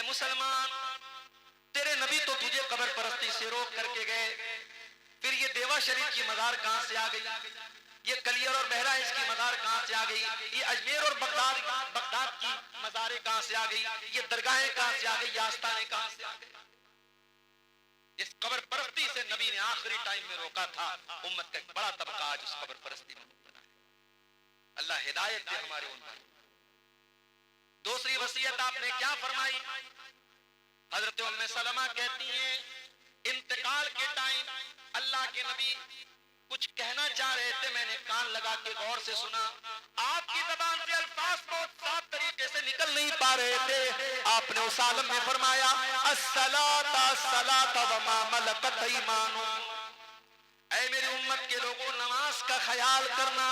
مسلمان تیرے نبی تو تجھے قبر پرستی سے روک کر کے گئے، پھر یہ دیوا شریف کی مزار کہاں سے آ گئی؟ یہ کلیر اور بہرائچ کی مزار کہاں سے آ گئی؟ یہ اجمیر اور بغداد کی مزاریں کہاں سے آ گئی؟ یہ درگاہیں کہاں سے آ گئی؟ یہ آستانے کہاں سے آ گئی؟ جس قبر پرستی سے نبی نے آخری ٹائم میں روکا تھا، امت کا ایک بڑا طبقہ آج اس قبر پرستی میں مبتلا ہے۔ اللہ ہدایت دے ہمارے ان پر۔ دوسری وصیت آپ نے کیا فرمائی؟ حضرت ام سلمہ کہتی ہیں انتقال کے ٹائم اللہ کے نبی کچھ کہنا چاہ رہے تھے، میں نے کان لگا کے غور سے سنا، آپ کی زبان سے الفاظ بہت صاف طریقے سے نکل نہیں پا رہے تھے۔ آپ نے اس عالم میں فرمایا الصلاۃ الصلاۃ وما ملکت ایمانکم، اے میری امت کے لوگوں نماز کا خیال کرنا،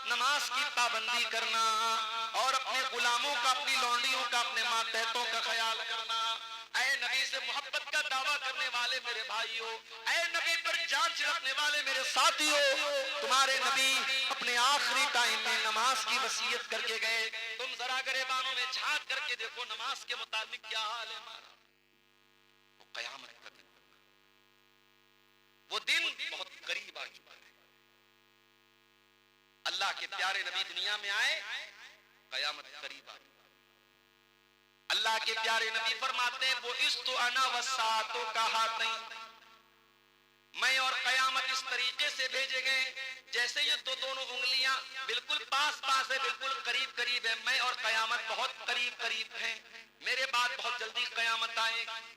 نماز کی پابندی کرنا، اور اپنے غلاموں کا، اپنی لونڈیوں کا، اپنے ماتحتوں کا خیال کرنا۔ اے نبی سے محبت کا دعویٰ کرنے والے میرے بھائیوں، اے نبی پر جان چھڑکنے والے میرے ساتھیوں، تمہارے نبی اپنے آخری ٹائم میں نماز کی وصیت کر کے گئے۔ تم ذرا گریبانوں میں جھانک کر کے دیکھو نماز کے متعلق کیا حال ہے ہمارا۔ وہ قیامت کا دن، وہ دن بہت قریب آ چکا ہے۔ اللہ کے پیارے نبی دنیا میں آئے، قیامت قریب آ گئی۔ اللہ کے پیارے نبی فرماتے ہیں بُعِثْتُ أَنَا وَالسَّاعَةُ كَهَاتَيْنِ، میں اور قیامت اس طریقے سے بھیجے گئے جیسے یہ دونوں انگلیاں بالکل پاس پاس ہے، بالکل قریب قریب ہے۔ میں اور قیامت بہت قریب قریب ہیں، میرے بعد بہت جلدی قیامت آئے گی۔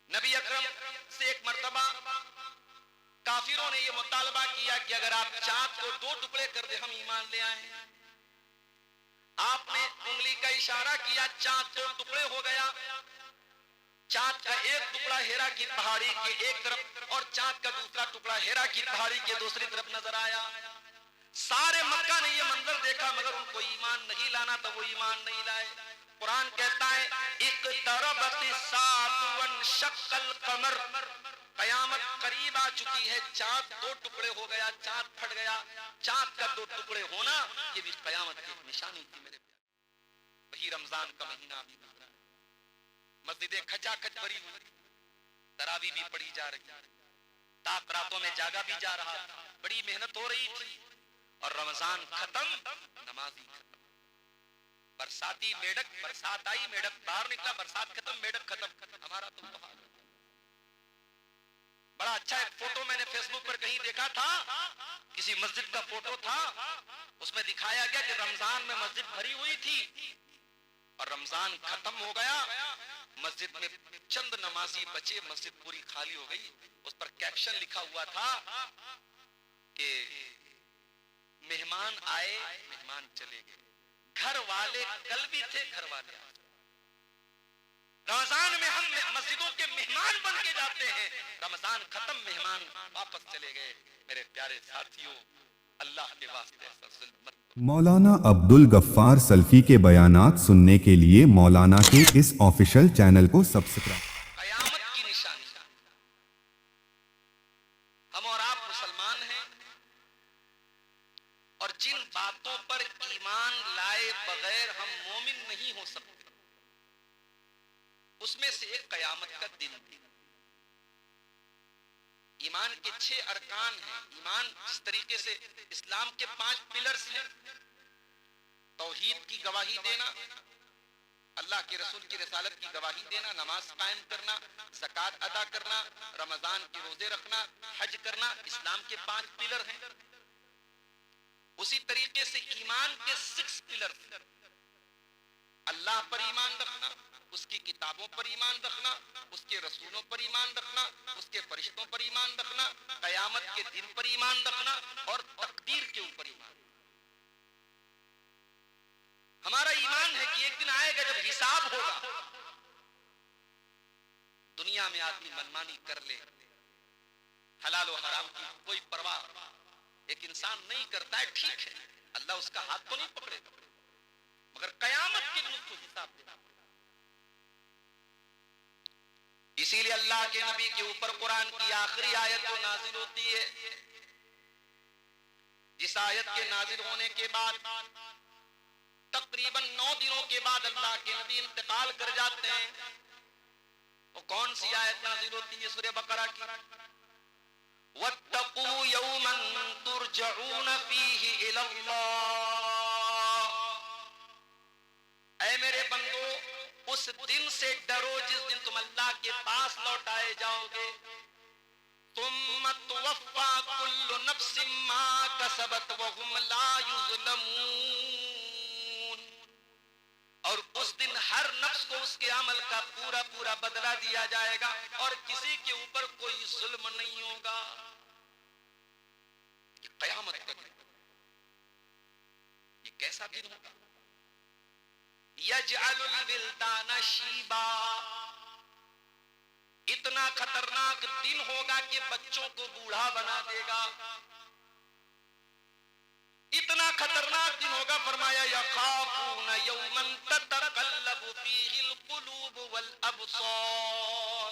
نبی اکرم سے ایک مرتبہ کافروں نے یہ مطالبہ کیا کہ اگر آپ چاند کو 2 ٹکڑے کر دیں ہم ایمان لے آئیں۔ آپ نے انگلی کا اشارہ کیا، چاند 2 ٹکڑے ہو گیا۔ چاند کا ایک ٹکڑا ہیرا کی پہاڑی کے ایک طرف اور چاند کا دوسرا ٹکڑا ہیرا کی پہاڑی کے دوسری طرف نظر آیا۔ سارے مکہ نے یہ منظر دیکھا مگر ان کو ایمان نہیں لانا تھا، وہ ایمان نہیں لائے۔ قرآن کہتا ہے اقتربت الساعة وانشق القمر، قیامت قریب آ چکی ہے، چاند 2 ٹکڑے ہو گیا، چاند پھٹ گیا۔ چاند کا 2 ٹکڑے ہونا یہ بھی قیامت کی نشانی تھی میرے پیارے۔ وہی رمضان کا مہینہ بھی گزرا، مسجدیں کھچا کھچ بھری ہوئی، تراویح بھی پڑھی جا رہی، تاک راتوں میں جاگا بھی جا رہا، بڑی محنت ہو رہی تھی، اور رمضان ختم، نمازی ختم۔ برساتی میڈک، برسات آئی میڈک باہر نکلا، برسات ختم میڈک ختم۔ ہمارا تو حال ہے۔ بڑا اچھا ایک فوٹو میں نے فیس بک پر کہیں دیکھا تھا، کسی مسجد کا فوٹو تھا، اس میں دکھایا گیا کہ رمضان میں مسجد بھری ہوئی تھی اور رمضان ختم ہو گیا، مسجد میں چند نمازی بچے، مسجد پوری خالی ہو گئی۔ اس پر کیپشن لکھا ہوا تھا کہ مہمان آئے مہمان چلے گئے، گھر والے کل بھی تھے گھر والے آج۔ رمضان میں ہم مسجدوں کے مہمان بن کے جاتے ہیں، رمضان ختم مہمان واپس چلے گئے۔ میرے پیارے ساتھیوں، اللہ کے واسطے مولانا عبد الغفار سلفی کے بیانات سننے کے لیے مولانا کے اس آفیشل چینل کو سبسکرائب۔ قیامت کی نشانی، ہم اور آپ مسلمان ہیں، اور جن باتوں پر ایمان لائے بغیر ہم مومن نہیں ہو سکتے اس میں سے ایک قیامت کا دن بھی۔ ایمان کے 6 ارکان ہیں۔ ایمان جس طریقے سے اسلام کے 5 پلرز ہیں، توحید کی گواہی دینا، اللہ کے رسول کی رسالت کی گواہی دینا، نماز قائم کرنا، زکوٰۃ ادا کرنا، رمضان کے روزے رکھنا، حج کرنا، اسلام کے 5 پلر ہیں۔ اسی طریقے سے ایمان کے 6 پلر، اللہ پر ایمان رکھنا، اس کی کتابوں پر ایمان رکھنا، اس کے رسولوں پر ایمان رکھنا، اس کے فرشتوں پر ایمان رکھنا، قیامت کے دن پر ایمان رکھنا، اور تقدیر کے اوپر ایمان۔ ہمارا ایمان ہے کہ ایک دن آئے گا جب حساب ہوگا۔ دنیا میں آدمی منمانی کر لے، حلال و حرام کی کوئی پرواہ ایک انسان نہیں کرتا ہے، ٹھیک ہے، اللہ اس کا ہاتھ تو نہیں پکڑے گا، مگر قیامت کے دن اس کو حساب دینا۔ اسی لیے اللہ کے نبی کے اوپر قرآن کی آخری آیت جو نازل ہوتی ہے، جس آیت کے نازل ہونے کے بعد تقریباً 9 دنوں کے بعد اللہ کے نبی انتقال کر جاتے ہیں. وہ کون سی آیت نازل ہوتی ہے؟ سورہ بقرہ کی وَاتَّقُوا يَوْمًا تُرْجَعُونَ فِيهِ إِلَى اللَّهِ. اے میرے بندو اس دن سے ڈرو جس دن تم اللہ کے پاس لوٹائے جاؤ گے. ثُمَّ تُوَفَّى كُلُّ نَفْسٍ مَا كَسَبَتْ وَهُمْ لَا يُظْلَمُونَ. اور اس دن ہر نفس کو اس کے عمل کا پورا پورا بدلہ دیا جائے گا اور کسی کے اوپر کوئی ظلم نہیں ہوگا. یہ قیامت کا دن، یہ کیسا دن ہوگا؟ یجعل الولدان شیبا. اتنا خطرناک دن ہوگا کہ بچوں کو بوڑھا بنا دے گا. اتنا خطرناک دن ہوگا. فرمایا یخافون یوما تتقلب فیہ القلوب والابصار.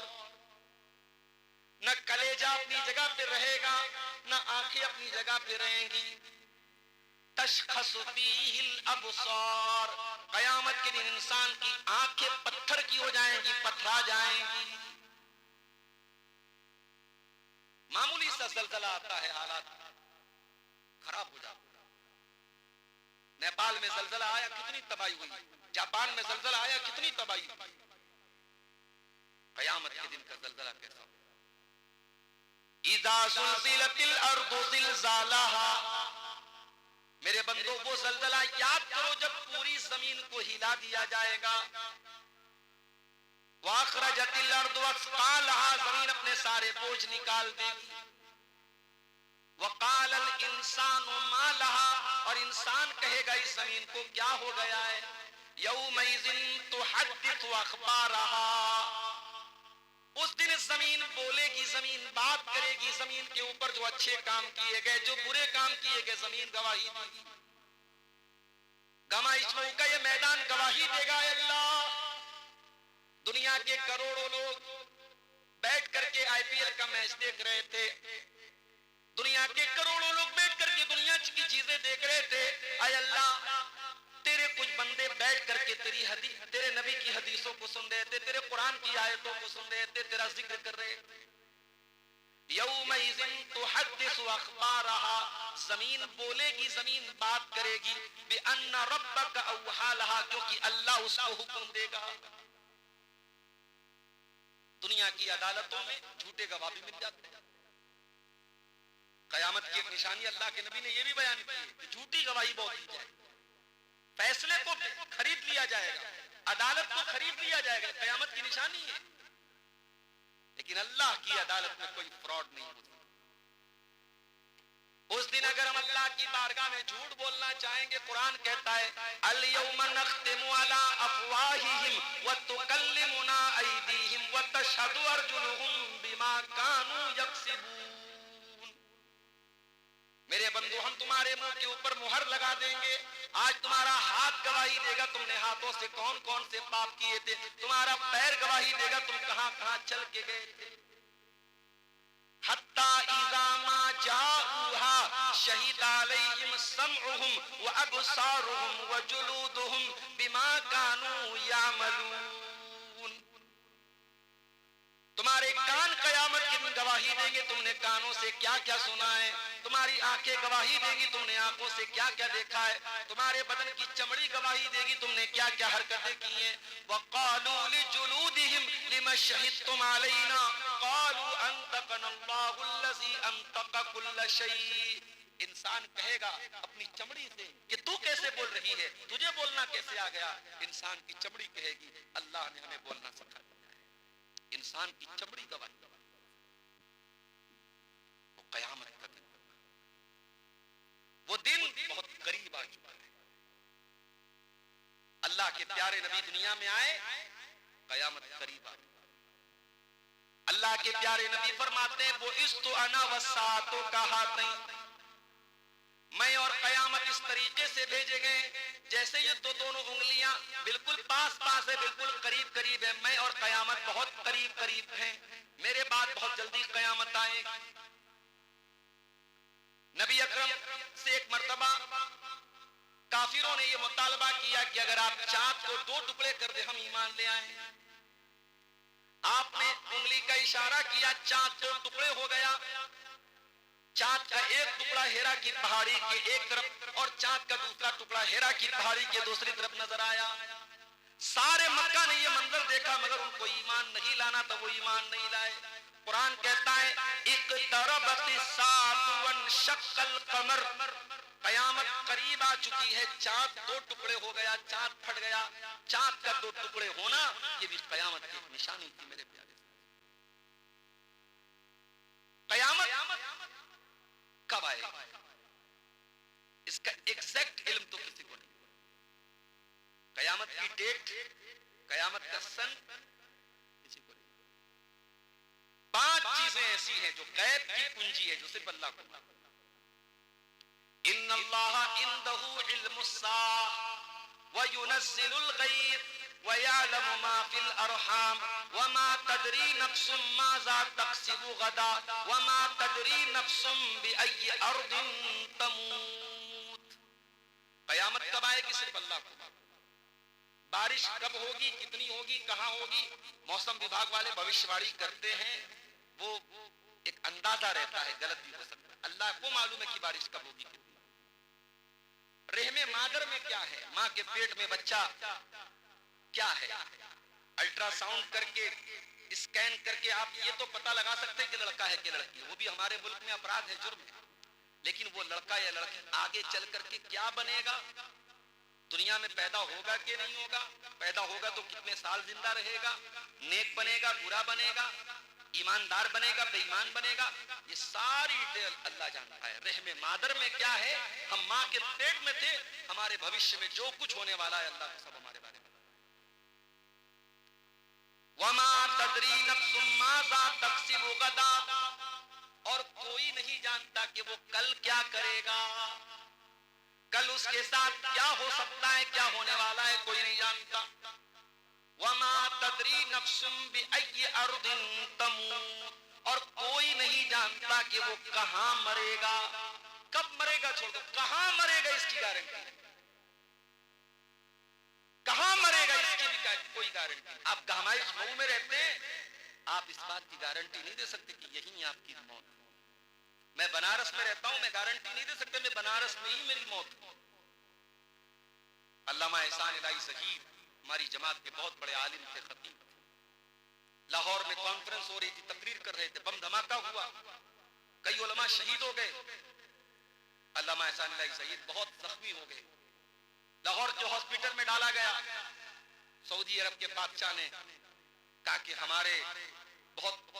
نہ کلیجہ اپنی جگہ پہ رہے گا نہ آنکھیں اپنی جگہ پہ رہیں گی. تشخص فیہ الابصار. قیامت کے دن انسان کی آنکھیں پتھر کی ہو جائیں گی، پتھرا جائیں گی. معمولی سا زلزلہ آتا ہے حالات خراب ہو جاتے. نیپال میں زلزلہ آیا کتنی تباہی ہوئی، جاپان میں زلزلہ آیا کتنی تباہی ہوئی. قیامت کے دن کا زلزلہ کیسا ہوگا؟ اذا زلزلت الارض زلزالها. میرے بندو وہ زلزلہ یاد کرو جب پوری زمین کو ہلا دیا جائے گا. واخرجت الارض اثقالها. زمین اپنے سارے بوجھ نکال دے گی. وقال الانسان ما لها. اور انسان کہے گا اس زمین کو کیا ہو گیا ہے. یومئذ تحدث اخبارها. اس دن زمین بولے گی، زمین بات کرے گی. زمین کے اوپر جو اچھے کام کیے گئے، جو برے کام کیے گئے، زمین گواہی دے گی. گمائش کا یہ میدان گواہی دے گا. اللہ، دنیا کے کروڑوں لوگ بیٹھ کر کے آئی پی ایل کا میچ دیکھ رہے تھے. دنیا کے کروڑوں لوگ بیٹھ کر کے دنیا کی چیزیں دیکھ رہے تھے. اے اللہ، تیرے کچھ بندے بیٹھ کر کے تیرے نبی کی حدیثوں کو سن رہے تھے، تیرے قرآن کی آیتوں کو سن رہے تھے، تیرا ذکر کر رہے تھے. یومئذ تحدث اخبارها. زمین بولے گی، زمین بات کرے گی. بأن ربک اوحی لها. کیونکہ اللہ اس کو حکم دے گا. دنیا کی عدالتوں میں جھوٹے گواہ بھی مل جاتے ہیں. قیامت کی ایک نشانی اللہ کے نبی نے یہ بھی بیان کی ہے کہ جھوٹی گواہی بہت دی جائے گی. فیصلے کو خرید لیا جائے گا، عدالت کو خرید لیا جائے گا. قیامت کی نشانی ہے. لیکن اللہ کی عدالت میں کوئی فراڈ نہیں ہوتا. اس دن اگر ہم اللہ کی بارگاہ میں جھوٹ بولنا چاہیں گے، قرآن کہتا ہے اليوم نختم على افواہہم وتکلمنا ایدیہم وتشہد ارجلہم بما كانوا یکسبون. میرے بندو، ہم تمہارے منہ کے اوپر مہر لگا دیں گے. آج تمہارا ہاتھ گواہی دے گا تم نے ہاتھوں سے کون کون سے پاپ کیے تھے. تمہارا پیر گواہی دے گا تم کہاں کہاں چل کے گئے تھے. حتی اذا ما جاؤوها شہد علیہم سمعہم وابصارہم وجلودہم بما كانوا یعملون. تمہارے کان قیامت کے دن گواہی دیں گے تم نے کانوں سے کیا کیا سنا ہے. تمہاری آنکھیں گواہی دیں گی تم نے آنکھوں سے کیا کیا دیکھا ہے. تمہارے بدن کی چمڑی گواہی دے گی تم نے کیا کیا حرکتیں کی ہیں. وقالوا لجلودہم لم شہدتم علینا قالوا انطقنا اللہ الذی انطق کل شیء. انسان کہے گا اپنی چمڑی سے کہ تو کیسے بول رہی ہے، تجھے بولنا کیسے آ گیا. انسان کی چمڑی کہے گی اللہ نے ہمیں بولنا سکھا دیا. انسان کی چمڑی گواہی. وہ قیامت کا دن، وہ دن بہت قریب آ چکا ہے. اللہ کے پیارے نبی دنیا میں آئے، قیامت قریب آ گئی. اللہ کے پیارے نبی فرماتے ہیں بعثت انا والساعۃ کہاتین. میں اور قیامت اس طریقے سے بھیجے گئے جیسے یہ دونوں انگلیاں بالکل پاس پاس ہے، بالکل قریب قریب ہے. میں اور قیامت بہت قریب قریب ہیں. میرے بعد بہت جلدی قیامت آئے گی. نبی اکرم سے ایک مرتبہ کافروں نے یہ مطالبہ کیا کہ اگر آپ چاند کو 2 ٹکڑے کر دیں ہم ایمان لے آئیں. آپ نے انگلی کا اشارہ کیا, چاند 2 ٹکڑے ہو گیا. چاند کا ایک ٹکڑا ہیرا کی پہاڑی کے ایک طرف اور چاند کا دوسرا ٹکڑا ہیرا کی پہاڑی کے دوسری طرف نظر آیا. سارے مکہ نے یہ منظر دیکھا مگر ان کو ایمان نہیں لانا تھا, وہ ایمان نہیں لائے. قرآن کہتا ہے اقتربت الساعة وانشق القمر, قیامت قریب آ چکی ہے, چاند 2 ٹکڑے ہو گیا, چاند پھٹ گیا. چاند کا 2 ٹکڑے ہونا یہ بھی قیامت کی نشانی تھی میرے پیارے. قیامت کب آئے اس کا ایگزیکٹ علم تو کسی کو نہیں. قیامت کی ڈیٹ, قیامت کا سن کسی کو نہیں. 5 چیزیں ایسی ہیں جو غیب کی کنجی ہے, جو صرف اللہ کو معلوم. ان اللہ عنده علم الساعة وينزل الغیث ويعلم ما في الارحام وما تدري نفس ماذا تكسب غدا وما تدري نفس بأي ارض تموت. قیامت کب آئے گی صرف اللہ کو معلوم. بارش کب ہوگی, کتنی ہوگی, کہاں ہوگی, موسم وبھاگ والے بھوشیاڑی کرتے ہیں, وہ ایک اندازہ رہتا ہے, غلط بھی ہو سکتا ہے. اللہ کو معلوم ہے کہ بارش کب ہوگی, کتنی. رحم مادر میں کیا ہے, ماں کے پیٹ میں بچہ کیا ہے, الٹرا ساؤنڈ کر کے اسکین کر کے آپ یہ تو پتہ لگا سکتے ہیں کہ لڑکا ہے کہ لڑکی ہے. وہ بھی ہمارے ملک میں اپرادھ ہے, جرم ہے. لیکن وہ لڑکا یا لڑکی آگے چل کر کے کیا بنے گا, دنیا میں پیدا ہوگا کہ نہیں ہوگا, پیدا ہوگا تو کتنے سال زندہ رہے گا, نیک بنے گا, برا بنے گا, ایماندار بنے گا, بے ایمان بنے گا, یہ ساری ڈیٹیل اللہ جانتا ہے. رحم مادر میں کیا ہے, ہم ماں کے پیٹ میں تھے, ہمارے بھوشیہ میں جو کچھ ہونے والا ہے اللہ کو سب ہمارے بارے میں. وما تدری نفس ماذا تکسب غدا, اور کوئی نہیں جانتا کہ وہ کل کیا کرے گا, کل اس کے ساتھ کیا ہو سکتا ہے, کیا ہونے والا ہے, کوئی نہیں جانتا. وما تدری نفس بأي ارض تموت, اور کوئی نہیں جانتا کہ وہ کہاں مرے گا, کب مرے گا چھوڑ دو, کہاں مرے گا اس کی گارنٹی, کہاں مرے گا اس کی بھی کوئی گارنٹی. آپ گہمائش مئو میں رہتے ہیں, آپ اس بات کی گارنٹی نہیں دے سکتے کہ یہی آپ کی موت. میں بنارس میں رہتا ہوں, میں گارنٹی نہیں دے سکتے میں بنارس میں ہی میری موت. علامہ احسان الہی ظہیر ہماری جماعت کے بہت بڑے عالم تھے, خطیب تھے. لاہور میں کانفرنس ہو رہی تھی, تقریر کر رہے تھے, بم دھماکہ ہوا, کئی علماء شہید ہو گئے. علامہ احسان الہی ظہیر بہت زخمی ہو گئے. لاہور کے ہاسپٹل میں ڈالا گیا. سعودی عرب کے بادشاہ نے کہا کہ ہمارے بہت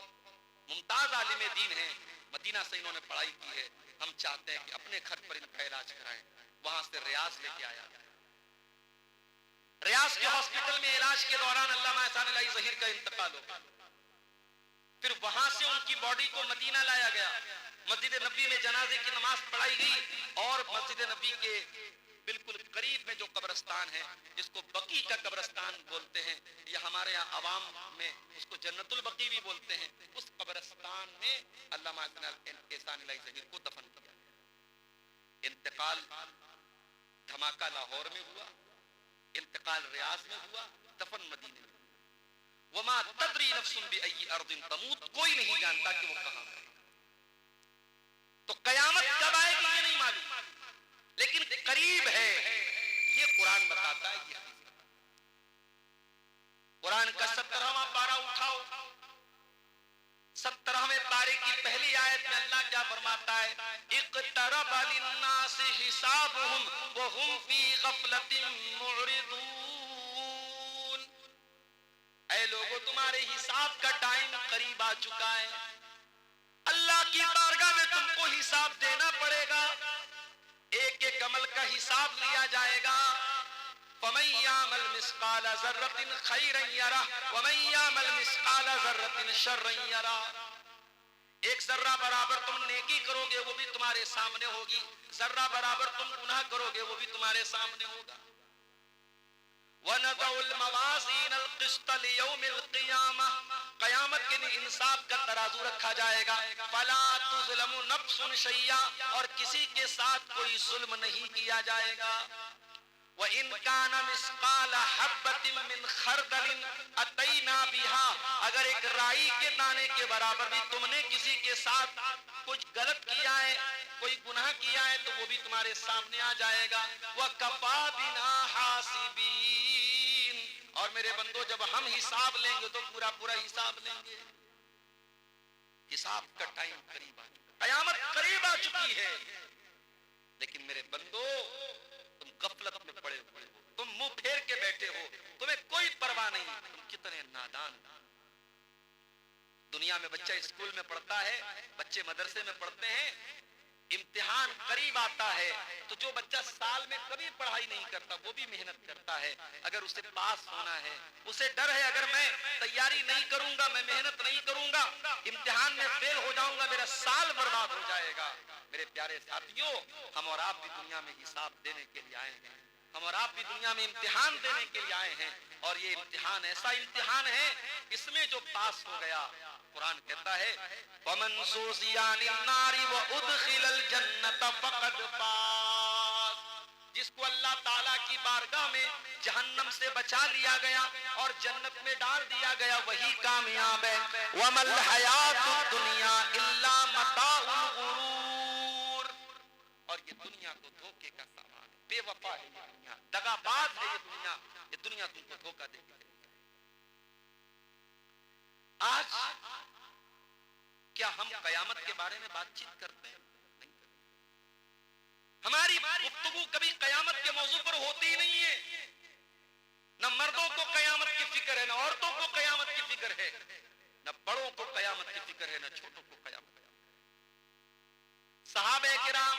ممتاز عالم دین ہیں, مدینہ سے انہوں نے پڑھائی کی ہے, ہم چاہتے ہیں کہ اپنے خرچ پر ان کا علاج کرائیں. وہاں سے ریاض لے کے آیا. ریاض کے ہاسپٹل میں علاج کے دوران علامہ احسان الہی ظہیر کا انتقال ہو گیا. پھر وہاں سے ان کی باڈی کو مدینہ لایا گیا. مسجد نبی میں جنازے کی نماز پڑھائی گئی, اور مسجد نبی کے بالکل قریب میں جو قبرستان ہے, جس کو بقی کا قبرستان بولتے ہیں, یا ہمارے یہاں عوام میں اس کو جنت البقی بھی بولتے ہیں, اس قبرستان میں علامہ احسان الہی ظہیر کو دفن کیا. انتقال دھماکہ لاہور میں ہوا, انتقال ریاض میں ہوا, دفن مدینے میں. وما تدری نفس بأي ارض تموت, کوئی نہیں جانتا کہ وہ کہاں ہے. تو قیامت کب آئے گی یہ نہیں معلوم, لیکن قریب ہے یہ قرآن بتاتا ہے. یہ قرآن کا 17واں پارہ اٹھاؤ, 17ویں پارے کی پہلی آیت میں اللہ کیا فرماتا ہے, اقترب للناس حسابهم وهم في غفلة معرضون. اے لوگو تمہارے حساب کا ٹائم قریب آ چکا ہے, اللہ کی بارگاہ میں تم کو حساب دینا پڑے گا, ایک ایک عمل کا حساب لیا جائے گا. فَمَن يَعْمَلْ مِثْقَالَ ذَرَّةٍ خَيْرًا يَرَهُ وَمَن يَعْمَلْ مِثْقَالَ ذَرَّةٍ شَرًّا يَرَهُ. ایک ذرہ برابر تم نیکی کرو گے وہ بھی تمہارے سامنے ہوگی, ذرہ برابر تم گناہ کرو گے وہ بھی تمہارے سامنے ہوگا. وَنَضَعُ الْمَوَازِينَ الْقِسْطَ لِيَوْمِ الْقِيَامَةِ, قیامت کے دن انصاف کا ترازو رکھا جائے گا. فَلَا تُظْلَمُ نَفْسٌ شَيْئًا, اور کسی کے ساتھ کوئی ظلم نہیں کیا جائے گا. وَإِنْ كَانَ مِثْقَالَ حَبَّةٍ مِّنْ خَرْدَلٍ أَتَيْنَا بِهَا، اگر ایک رائی کے دانے کے برابر بھی تم نے کسی کے ساتھ کچھ غلط کیا ہے، کوئی گناہ کیا ہے، تو وہ بھی تمہارے سامنے آ جائے گا. وَكَفَى بِنَا حَاسِبِينَ، اور میرے بندو جب ہم حساب لیں گے تو پورا پورا حساب لیں گے. حساب کا ٹائم قریب آ چکا، قیامت قریب آ چکی ہے، لیکن میرے بندو تم غفلت میں پڑے ہوئے ہو، تم منہ پھیر کے بیٹھے ہو، تمہیں کوئی پرواہ نہیں. تم کتنے نادان. دنیا میں بچہ اسکول میں پڑھتا ہے، بچے مدرسے میں پڑھتے ہیں، امتحان قریب آتا ہے تو جو بچہ سال میں کبھی پڑھائی نہیں کرتا وہ بھی محنت کرتا ہے. اگر اسے پاس ہونا ہے، اسے ڈر ہے اگر میں تیاری نہیں کروں گا، میں محنت نہیں کروں گا، امتحان میں فیل ہو جاؤں گا، میرا سال برباد ہو جائے گا. میرے پیارے ساتھیوں، ہم اور آپ بھی دنیا میں حساب دینے کے لیے آئے ہیں، ہم اور آپ بھی دنیا میں امتحان دینے کے لیے آئے ہیں. اور یہ امتحان ایسا امتحان ہے، اس میں جو پاس ہو گیا، قرآن کہتا ہے وَمَنْ زُحْزِحَ عَنِ النَّارِ وَأُدْخِلَ الْجَنَّةَ فَقَدْ فَازَ، جس کو اللہ تعالیٰ کی بارگاہ میں جہنم سے بچا لیا گیا اور جنت میں ڈال دیا گیا، وہی کامیاب ہے. وَمَا الْحَيَاةُ الدُّنْيَا إِلَّا مَتَاعُ الْغُرُورِ، اور یہ دنیا تو دھوکے کا سامان ہے، بے وفا ہے یہ دنیا، دغا باز ہے یہ دنیا تم کو دھوکہ دے گی. آج کیا ہم قیامت کے بارے میں بات چیت کرتے ہیں؟ نہیں کرتے. ہماری گفتگو کبھی قیامت کے موضوع پر ہوتی ہی نہیں ہے. نہ مردوں کو قیامت کی فکر ہے، نہ عورتوں کو قیامت کی فکر ہے، نہ بڑوں کو قیامت کی فکر ہے، نہ چھوٹوں کو قیامت. صحابہ کرام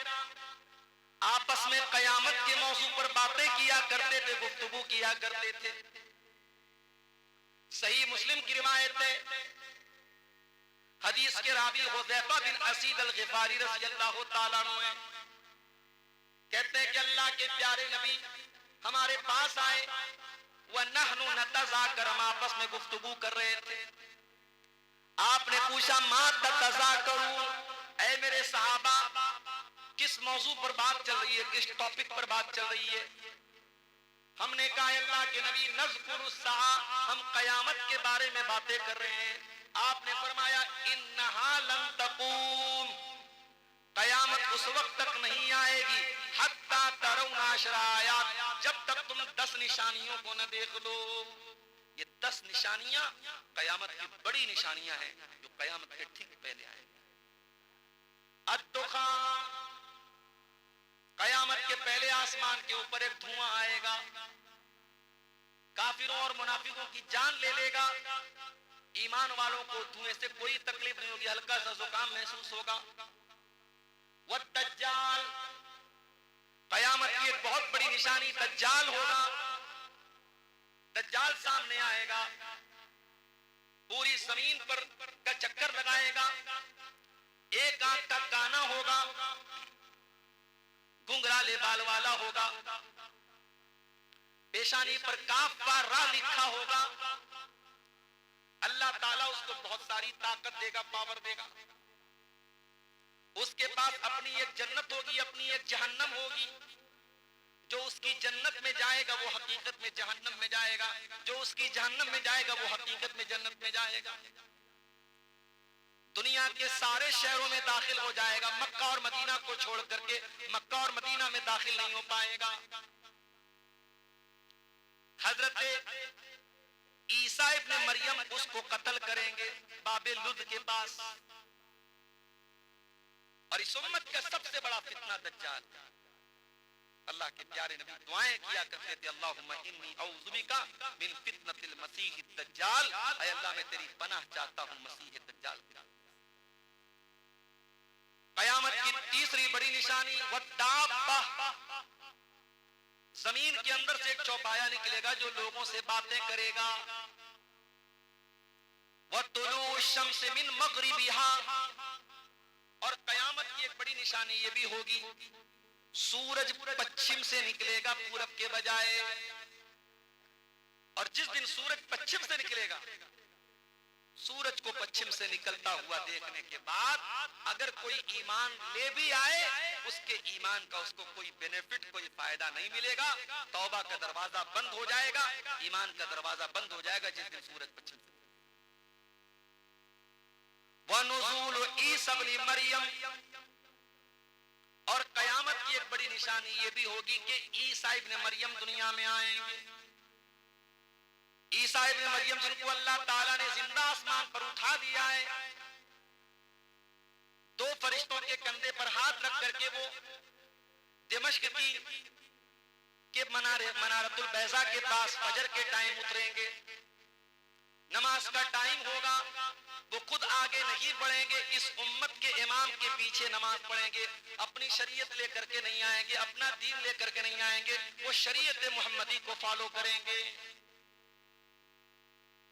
آپس میں قیامت کے موضوع پر باتیں کیا کرتے تھے، گفتگو کیا کرتے تھے. صحیح مسلم کی روایت ہے، حدیث کے راوی حذیفہ بن اسید الغفاری رضی اللہ تعالیٰ عنہ کہتے ہیں کہ اللہ کے پیارے نبی ہمارے پاس آئے، وَنَحْنُ نَتَذَاكَرُ، ہم آپس میں گفتگو کر رہے تھے. آپ نے پوچھا مَا تَتَذَاكَرُونَ، اے میرے صحابہ کس موضوع پر بات چل رہی ہے، کس ٹاپک پر بات چل رہی ہے؟ ہم نے کہا اللہ کے نبی نذکر الساعہ، ہم قیامت کے بارے میں باتیں کر رہے ہیں. آپ نے فرمایا انہا لن تقوم، قیامت اس وقت تک نہیں آئے گی حتی ترون 10 آیات، جب تک تم 10 نشانیوں کو نہ دیکھ لو. یہ 10 نشانیاں قیامت کی بڑی نشانیاں ہیں جو قیامت کے ٹھیک پہلے آئیں گی. الدخان، قیامت کے پہلے آسمان کے اوپر ایک دھواں آئے گا، کافروں اور منافقوں کی جان لے لے گا. ایمان والوں کو دھوئیں سے کوئی تکلیف نہیں ہوگی، ہلکا سا زکام محسوس ہوگا. والدجال، قیامت کی ایک بہت بڑی نشانی دجال ہوگا. دجال سامنے آئے گا، پوری زمین پر کا چکر لگائے گا، ایک آنکھ کا کانا ہوگا، گنگرالے بال والا ہوگا، پیشانی پر کاف کا را لکھا ہوگا. اللہ تعالیٰ اس کو بہت ساری طاقت دے گا، پاور دے گا. اس کے پاس اپنی ایک جنت ہوگی، اپنی ایک جہنم ہوگی. جو اس کی جنت میں جائے گا وہ حقیقت میں جہنم میں جائے گا، جو اس کی جہنم میں جائے گا وہ حقیقت میں جنت میں جائے گا. دنیا کے سارے شہروں میں داخل ہو جائے گا، مکہ اور مدینہ کو چھوڑ کر کے مکہ اور مدینہ میں داخل نہیں ہو پائے گا. حضرت عیسیٰ ابن مریم اس کو قتل کریں گے باب لد کے پاس. اور اس امت کا سب سے بڑا فتنہ دجال. اللہ کے پیارے نبی دعائیں کیا کرتے تھے اللہم انی اعوذ بک من فتنۃ المسیح الدجال، اے اللہ میں تیری پناہ چاہتا ہوں مسیح دجال. قیامت کی تیسری بڑی نشانی والدابہ، زمین کے اندر سے ایک چوپایا نکلے گا جو لوگوں سے باتیں کرے گا. وطلوع الشمس من مغربها، اور قیامت کی ایک بڑی نشانی یہ بھی ہوگی سورج پچھم سے نکلے گا پورب کے بجائے. اور جس دن سورج پچھم سے نکلے گا، سورج کو پچھم سے نکلتا ہوا دیکھنے کے بعد اگر کوئی ایمان لے بھی آئے اس کے ایمان کا اس کو کوئی بینیفٹ، کوئی فائدہ نہیں ملے گا. توبہ کا دروازہ بند ہو جائے گا، ایمان کا دروازہ بند ہو جائے گا جس دن سورج پچھم سے. وَنُزُولُ عِیسیٰ ابْنِ مَرْیَم، اور قیامت کی ایک بڑی نشانی یہ بھی ہوگی کہ عیسیٰ ابن مریم دنیا میں آئیں گے. عیسیٰ ابن مریم جن کو اللہ تعالیٰ نے زندہ آسمان پر اٹھا دیا ہے، دو فرشتوں کے کندھے پر ہاتھ رکھ کر کے وہ دمشق کے منارۃ البیضاء کے پاس فجر کے ٹائم اتریں گے. نماز کا ٹائم ہوگا، وہ خود آگے نہیں بڑھیں گے، اس امت کے امام کے پیچھے نماز پڑھیں گے. اپنی شریعت لے کر کے نہیں آئیں گے، اپنا دین لے کر کے نہیں آئیں گے، وہ شریعت محمدی کو فالو کریں گے.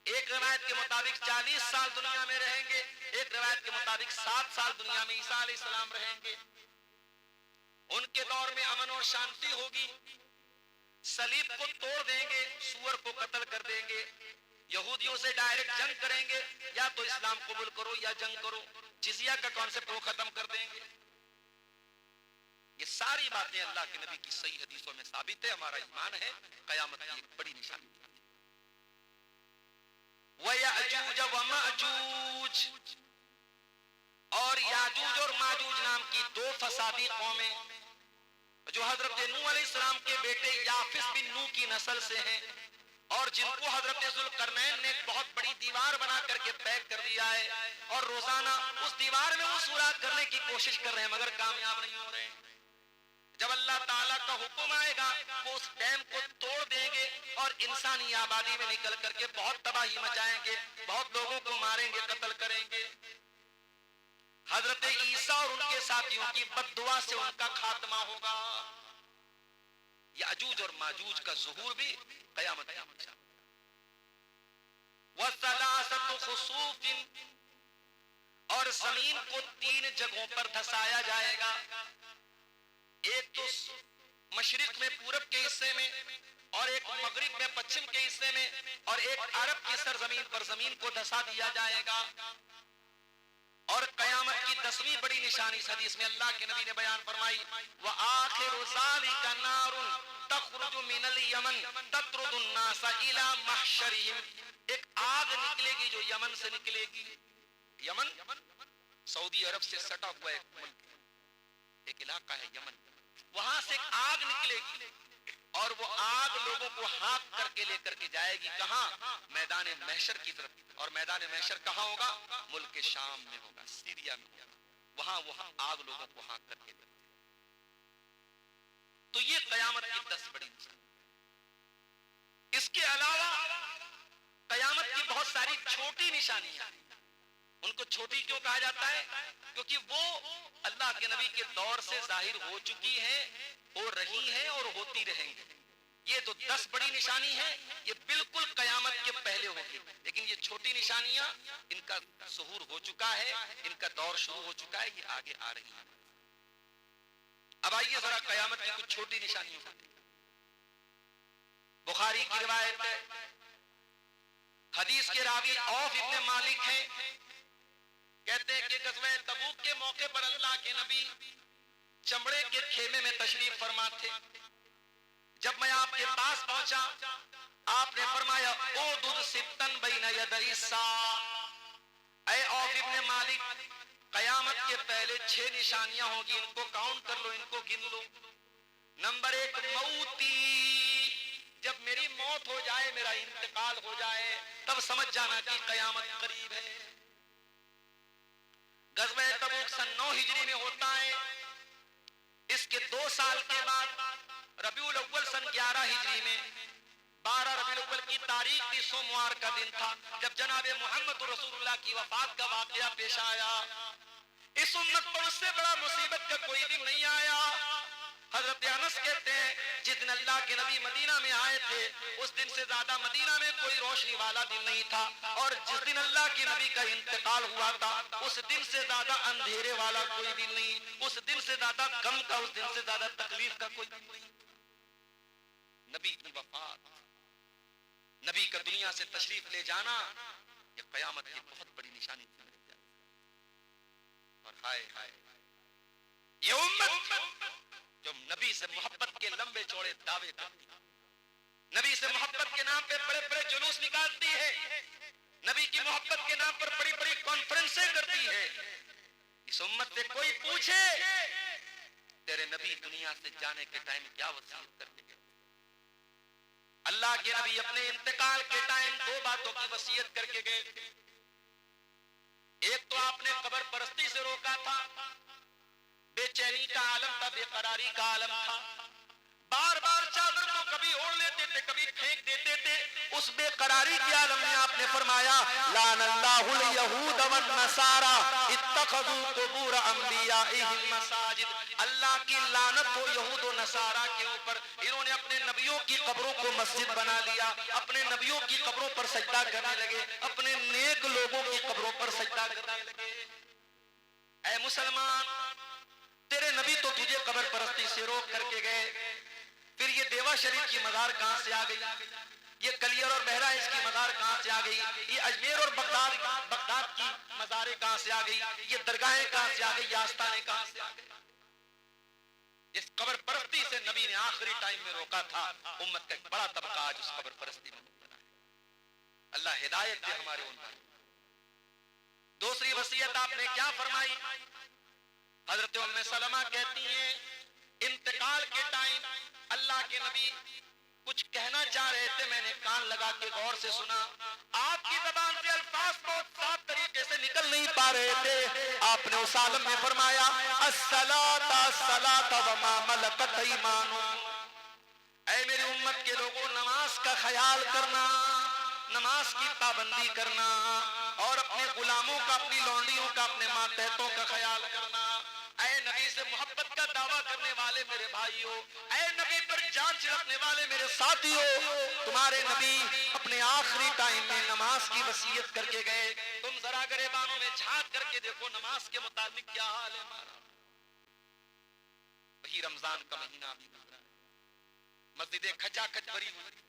ایک روایت کے مطابق 40 سال دنیا میں رہیں گے، ایک روایت کے مطابق 7 سال دنیا میں عیسیٰ علیہ السلام رہیں گے. ان کے دور میں امن اور شانتی ہوگی. صلیب کو توڑ دیں گے، سور کو قتل کر دیں گے، یہودیوں سے ڈائریکٹ جنگ کریں گے، یا تو اسلام قبول کرو یا جنگ کرو. جزیہ کا کانسیپٹ وہ ختم کر دیں گے. یہ ساری باتیں اللہ کے نبی کی صحیح حدیثوں میں ثابت ہے. ہمارا ایمان ہے قیامت کی ایک بڑی نشانی. وَيَأْجُوجَ وَمَأْجُوجَ، اور یاجوج اور ماجوج نام کی دو فسادی قومیں جو حضرت نوح علیہ السلام کے بیٹے یافس بن نوح کی نسل سے ہیں، اور جن کو حضرت ذوالقرنین نے ایک بہت بڑی دیوار بنا کر کے پیک کر دیا ہے، اور روزانہ اس دیوار میں وہ سوراخ کرنے کی کوشش کر رہے ہیں مگر کامیاب نہیں ہو رہے ہیں. جب اللہ تعالیٰ کا حکم آئے گا وہ اس ڈیم کو توڑ دیں گے اور انسانی آبادی میں نکل کر کے بہت تباہی مچائیں گے، بہت لوگوں کو ماریں گے، قتل کریں گے. حضرت عیسیٰ اور ان کے ساتھیوں کی بد دعا سے ان کا خاتمہ ہوگا. یاجوج اور ماجوج کا ظہور بھی قیامت کا نشان. وَثَلَاثَةُ خُسُوفٍ، اور زمین کو 3 جگہوں پر دھسایا جائے گا. ایک تو مشرق میں پورب کے حصے میں، اور ایک مغرب میں پچھم کے حصے میں، اور ایک عرب کی سرزمین پر زمین کو دھسا دیا جائے گا. اور قیامت کی 10ویں بڑی نشانی اس حدیث میں اللہ کے نبی نے بیان فرمائی، وَآخِرُ ذَلِكَ نَارٌ تَخْرُجُ مِنَ الْيَمَنِ تَطْرُدُ النَّاسَ إِلَى مَحْشَرِهِمْ، ایک آگ نکلے گی جو یمن سے نکلے گی. یمن سعودی عرب سے سٹا ہوا ایک ملک ہے، ایک علاقہ ہے یمن. وہاں سے ایک آگ نکلے گی اور وہ آگ لوگوں کو ہانک کر کے لے کر کے جائے گی. کہاں؟ میدان محشر کی طرف. اور میدان محشر کہاں ہوگا؟ ملک شام میں ہوگا، سیریا میں ہوگا. وہاں وہ آگ لوگوں کو ہانک کر کے لے. تو یہ قیامت کی 10 بڑی نشانی. اس کے علاوہ قیامت کی بہت ساری چھوٹی نشانیاں. ان کو چھوٹی کیوں کہا جاتا ہے؟ کیونکہ وہ اللہ کے نبی کے دور سے ظاہر ہو چکی ہیں، ہو رہی ہیں اور ہوتی رہیں گی. یہ تو 10 بڑی نشانی ہے، یہ بالکل قیامت کے پہلے ہوگی. لیکن یہ چھوٹی نشانیاں ان کا ظہور ہو چکا ہے، ان کا دور شروع ہو چکا ہے، یہ آگے آ رہی ہیں. اب آئیے ذرا قیامت کی کچھ چھوٹی نشانیوں کو دیکھیں. بخاری کی روایت ہے، حدیث کے راوی عوف ابن مالک ہیں، کہتے ہیں کہ غزوہ تبوک کے موقع پر اللہ کے نبی چمڑے کے خیمے میں تشریف فرما تھے. جب میں آپ کے پاس پہنچا آپ نے فرمایا اودد ستن بین یدی الساعہ، اے عوف ابن مالک قیامت کے پہلے 6 نشانیاں ہوں گی، ان کو کاؤنٹ کر لو، ان کو گن لو. نمبر 1 موتی، جب میری موت ہو جائے، میرا انتقال ہو جائے، تب سمجھ جانا کہ قیامت قریب ہے. غزوہ تبوک سن 9 ہجری میں ہوتا ہے. اس کے 2 سال کے بعد ربیع الاول سن 11 ہجری میں 12 ربیع الاول کی تاریخ کی سوموار کا دن تھا جب جناب محمد رسول اللہ کی وفات کا واقعہ پیش آیا. اس امت پر اس سے بڑا مصیبت کا کوئی دن نہیں آیا. حضرت انس کہتے ہیں جس دن اللہ کے نبی مدینہ میں آئے تھے اس دن سے زیادہ مدینہ میں کوئی روشنی والا دن نہیں تھا، اور جس دن اللہ کے نبی کا انتقال ہوا تھا اس دن سے زیادہ اندھیرے والا کوئی دن نہیں، اس دن سے زیادہ غم کا، اس دن سے زیادہ تکلیف کا کوئی دن نہیں. نبی کی وفات، نبی کا دنیا سے تشریف لے جانا، یہ قیامت کی بہت بڑی نشانی تھی. اور ہائے ہائے یہ امت جو نبی سے محبت کے لمبے چوڑے دعوے کرتی ہے، نبی سے محبت کے نام پہ بڑے بڑے جلوس نکالتی ہے، نبی کی محبت کے نام پر بڑی بڑی کانفرنسیں کرتی ہے، اس امت سے کوئی پوچھے تیرے نبی دنیا سے جانے کے ٹائم کیا وصیت کرتے گئے؟ اللہ کے نبی اپنے انتقال کے ٹائم دو باتوں کی وصیت کر کے گئے. ایک تو آپ نے قبر پرستی سے روکا تھا، بے چینی کا عالم تھا، بے قراری کا عالم تھا، بار بار چادر کو کبھی اوڑھ لیتے تھے کبھی پھینک دیتے تھے. اس بے قراری کے عالم میں آپ نے فرمایا لعن اللہ الیہود والنصارى اتخذوا قبور انبیائہم مساجد. اللہ کی لعنت ہو یہود و نصارہ کے اوپر، انہوں نے اپنے نبیوں کی قبروں کو مسجد بنا لیا، اپنے نبیوں کی قبروں پر سجدہ کرنے لگے، اپنے نیک لوگوں کی قبروں پر سجدہ کرنے لگے. اے مسلمان، تیرے نبی تو تجھے قبر پرستی سے روک کر کے گئے، پھر یہ دیوا شریف کی مزار کہاں سے آ گئی؟ یہ کلیئر اور بہرائچ کی مزار کہاں سے آ گئی؟ یہ اجمیر اور بغداد کی مزاریں کہاں سے آ گئی؟ یہ درگاہیں کہاں سے آ گئی؟ یہ آستانے کہاں سے آ گئی؟ اس قبر پرستی سے نبی نے آخری ٹائم میں روکا تھا. امت کا ایک بڑا طبقہ آج اس قبر پرستی میں مبتلا ہے. اللہ ہدایت دے ہمارے ان پر. دوسری وصیت آپ نے کیا فرمائی؟ حضرت ام سلمہ کہتی ہیں انتقال کے ٹائم اللہ کے نبی کچھ کہنا چاہ رہے تھے، میں نے کان لگا کے غور سے سنا، آپ کی زبان سے الفاظ بہت صاف طریقے سے نکل نہیں پا رہے تھے. آپ نے اس عالم میں فرمایا الصلاۃ الصلاۃ وما ملکت ایمانکم. اے میری امت کے لوگوں، نماز کا خیال کرنا، نماز کی پابندی کرنا، اور اپنے غلاموں کا، اپنی لونڈیوں کا، اپنے ماتحتوں کا خیال کرنا. اے نبی سے محبت کا دعویٰ کرنے والے میرے بھائیوں، اے نبی پر جان چھڑکنے والے میرے ساتھیوں، تمہارے نبی اپنے آخری ٹائم میں نماز کی وصیت کر کے گئے. تم ذرا گریبانوں میں جھانک کر کے دیکھو نماز کے متعلق کیا حال ہے ہمارا. وہی رمضان کا مہینہ ابھی گزرا ہے، مسجدیں کھچا کھچ بھری ہوئی،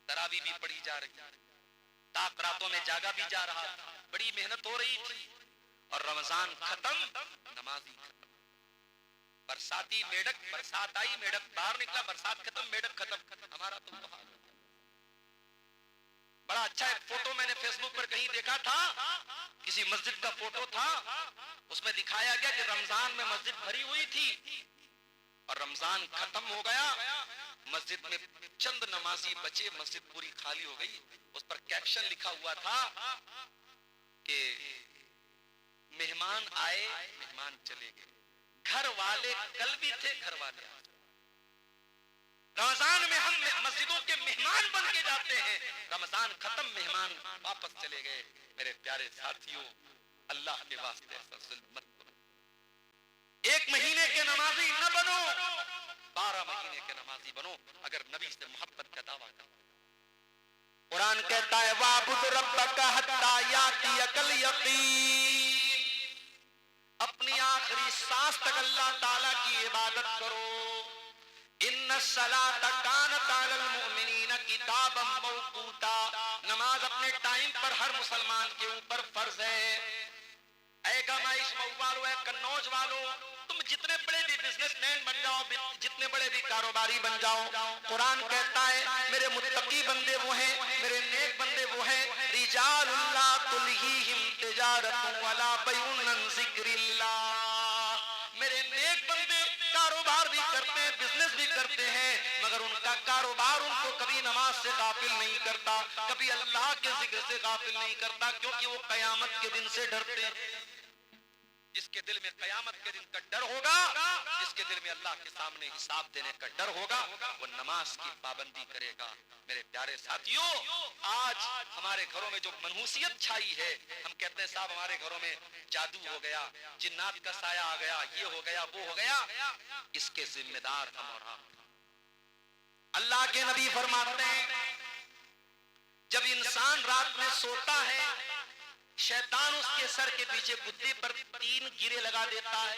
تراویح بھی پڑھی جا رہی، تاک راتوں میں جاگا بھی جا رہا تھا، بڑی محنت ہو رہی تھی. اور رمضان ختم، نمازی ختم. برساتی میڈک، برسات آئی میڈک باہر نکلا، برسات ختم میڈک ختم. ہمارا تو وہ حال ہو گیا. بڑا اچھا ایک فوٹو میں نے فیس بک پر کہیں دیکھا تھا، کسی مسجد کا فوٹو تھا، اس میں دکھایا گیا کہ رمضان میں مسجد بھری ہوئی تھی اور رمضان ختم ہو گیا، مسجد میں چند نمازی بچے، مسجد پوری خالی ہو گئی. اس پر کیپشن لکھا ہوا تھا کہ مہمان آئے مہمان چلے گئے، گھر والے کل بھی تھے گھر والے آج. رمضان میں ہم مسجدوں کے مہمان بن کے جاتے ہیں، رمضان ختم مہمان واپس چلے گئے. میرے پیارے ساتھیوں، اللہ کے واسطے ایسا ظلم مت کرو. ایک مہینے کے نمازی نہ بنو، 12 مہینے کے نمازی بنو اگر نبی سے محبت کا دعویٰ کرو. قرآن کہتا ہے وَاعْبُدْ رَبَّكَ حَتَّى يَأْتِيَكَ الْيَقِينُ. اپنی آخری سانس تک اللہ تعالیٰ کی عبادت کرو. إِنَّ الصَّلَاةَ كَانَتْ عَلَى الْمُؤْمِنِينَ كِتَابًا مَوْقُوتًا. نماز اپنے ٹائم پر ہر مسلمان کے اوپر فرض ہے. اے گمائش مئو والو، اے کنوج والو، تم جتنے بڑے بھی بزنس مین بن جاؤ، جتنے بڑے بھی کاروباری بن جاؤ، قرآن کہتا ہے میرے متقی بندے وہ ہیں، میرے نیک بندے وہ ہیں، رجال لا تلہیہم تجارت ولا بیع عن ذکر اللہ. میرے نیک بندے کاروبار بھی کرتے ہیں، بزنس بھی کرتے ہیں، مگر ان کا کاروبار ان کو کبھی نماز سے غافل نہیں کرتا، کبھی اللہ کے ذکر سے غافل نہیں کرتا، کیونکہ وہ قیامت کے دن سے ڈرتے ہیں. جس کے دل میں قیامت کے دن کا ڈر ہوگا، جس کے دل میں اللہ کے سامنے حساب دینے کا ڈر ہوگا، وہ نماز کی پابندی کرے گا. میرے پیارے ساتھیوں، آج ہمارے گھروں میں جو منحوسیت چھائی ہے، ہم کہتے ہیں صاحب ہمارے گھروں میں جادو ہو گیا، جنات کا سایہ آ گیا، یہ ہو گیا وہ ہو گیا، اس کے ذمہ دار ہم اور آپ. اللہ کے نبی فرماتے ہیں جب انسان رات میں سوتا ہے، شیطان اس کے سر کے پیچھے گدے پر 3 گرے لگا دیتا ہے.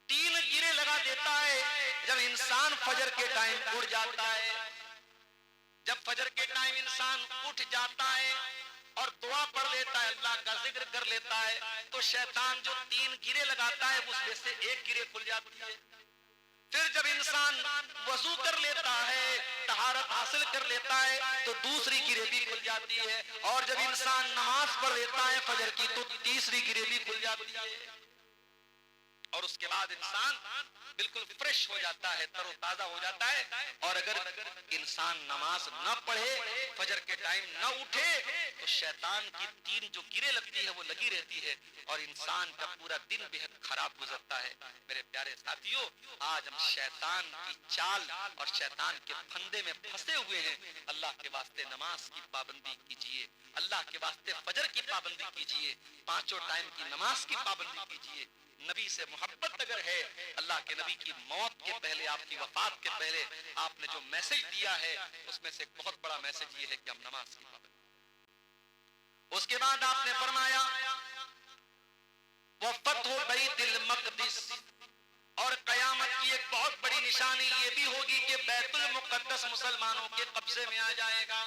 3 گرے لگا دیتا ہے. جب انسان فجر کے ٹائم اٹھ جاتا ہے، جب فجر کے ٹائم انسان اٹھ جاتا ہے اور دعا پڑھ لیتا ہے, اللہ کا ذکر کر لیتا ہے, تو شیطان جو 3 گرے لگاتا ہے اس میں سے 1 گرے کھل جاتی ہے. پھر جب انسان وضو کر لیتا ہے, طہارت حاصل کر لیتا ہے, تو دوسری گرے بھی کھل جاتی ہے. اور جب انسان نماز پڑھ لیتا ہے فجر کی, تو تیسری گرے بھی کھل جاتی ہے. اور اس کے بعد انسان بالکل فریش ہو جاتا ہے, تر و تازہ ہو جاتا ہے. اور اگر انسان نماز نہ پڑھے, فجر کے ٹائم نہ اٹھے, تو شیطان کی 3 جو گرے لگتی ہے وہ لگی رہتی ہے, اور انسان کا پورا دن بہت خراب گزرتا ہے. میرے پیارے ساتھیوں, آج ہم شیطان کی چال اور شیطان کے پھندے میں پھنسے ہوئے ہیں. اللہ کے واسطے نماز کی پابندی کیجیے, اللہ کے واسطے فجر کی پابندی کیجیے, 5 ٹائم کی نماز کی پابندی کیجیے. نبی سے محبت اگر ہے, اللہ کے نبی کی موت کے پہلے, آپ کی وفات کے پہلے آپ نے جو میسج دیا ہے, اس میں سے ایک بہت بڑا میسج یہ ہے کہ ہم نماز کی پابندی. اس کے بعد آپ نے فرمایا وفتح بیت المقدس, اور قیامت کی ایک بہت بڑی نشانی یہ بھی ہوگی کہ بیت المقدس مسلمانوں کے قبضے میں آ جائے گا.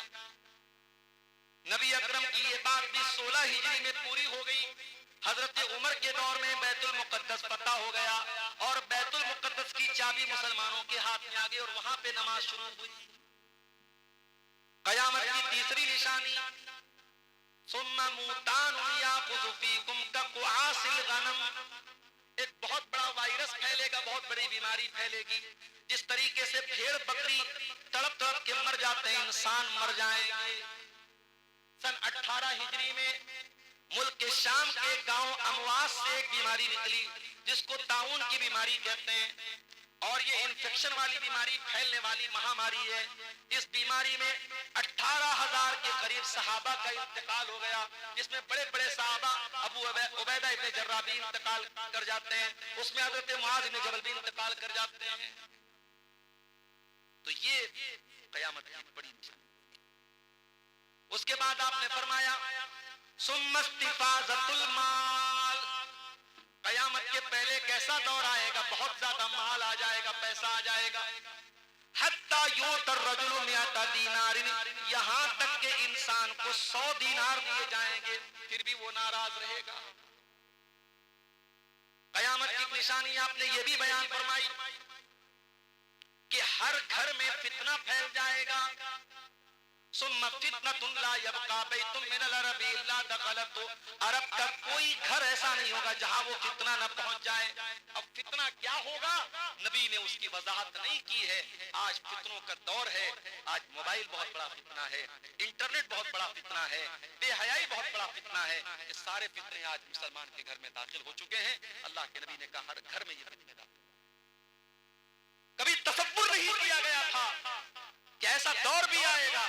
نبی اکرم کی یہ بات بھی 16 ہجری میں پوری ہو گئی. حضرت عمر کے دور میں بیت المقدس فتح ہو گیا, اور بیت المقدس کی چابی مسلمانوں کے ہاتھ میں آ گئی, اور وہاں پہ نماز شروع ہوئی. قیامت کی تیسری نشانی ثم موتان یاخذ فیکم کقعاص الغنم, ایک بہت بڑا وائرس پھیلے گا, بہت بڑی بیماری پھیلے گی. جس طریقے سے بھیڑ بکری تڑپ تڑپ کے مر جاتے ہیں, انسان مر جائیں گے. سن 18 ہجری میں ملک کے شام کے گاؤں امواس سے ایک بیماری نکلی جس کو طاعون کی بیماری کہتے ہیں, اور یہ انفیکشن والی بیماری, پھیلنے والی مہاماری ہے. اس بیماری میں 18,000 کے قریب صحابہ کا انتقال ہو گیا, جس میں بڑے بڑے صحابہ ابو عبیدہ ابن جراح بھی انتقال کر جاتے ہیں, اس میں حضرت معاذ بن جبل بھی انتقال کر جاتے ہیں. تو یہ قیامت کی بڑی نشانی. اس کے بعد آپ نے فرمایا ثم استفاضۃ المال, قیامت کے پہلے کیسا دور آئے گا, بہت زیادہ مال آ جائے گا, پیسہ آ جائے گا. حتی یؤتی الرجل 100 دینار, یہاں تک کہ انسان کو 100 دینار دیے جائیں گے پھر بھی وہ ناراض رہے گا. قیامت کی نشانی آپ نے یہ بھی بیان فرمائی کہ ہر گھر میں فتنہ پھیل جائے گا. ثم فتنۃ لا یبقى بیت من العرب الا دخلته, عرب کا کوئی گھر ایسا نہیں ہوگا جہاں وہ فتنہ نہ پہنچ جائے. اب فتنہ کیا ہوگا, نبی نے اس کی وضاحت نہیں کی ہے. آج فتنوں کا دور ہے, آج موبائل بہت بڑا فتنہ ہے, انٹرنیٹ بہت بڑا فتنہ ہے, بے حیائی بہت بڑا فتنہ ہے. یہ سارے فتنے آج مسلمان کے گھر میں داخل ہو چکے ہیں. اللہ کے نبی نے کہا ہر گھر میں یہ فتنے داخل. کبھی تصور نہیں کیا گیا تھا کہ ایسا دور بھی آئے گا.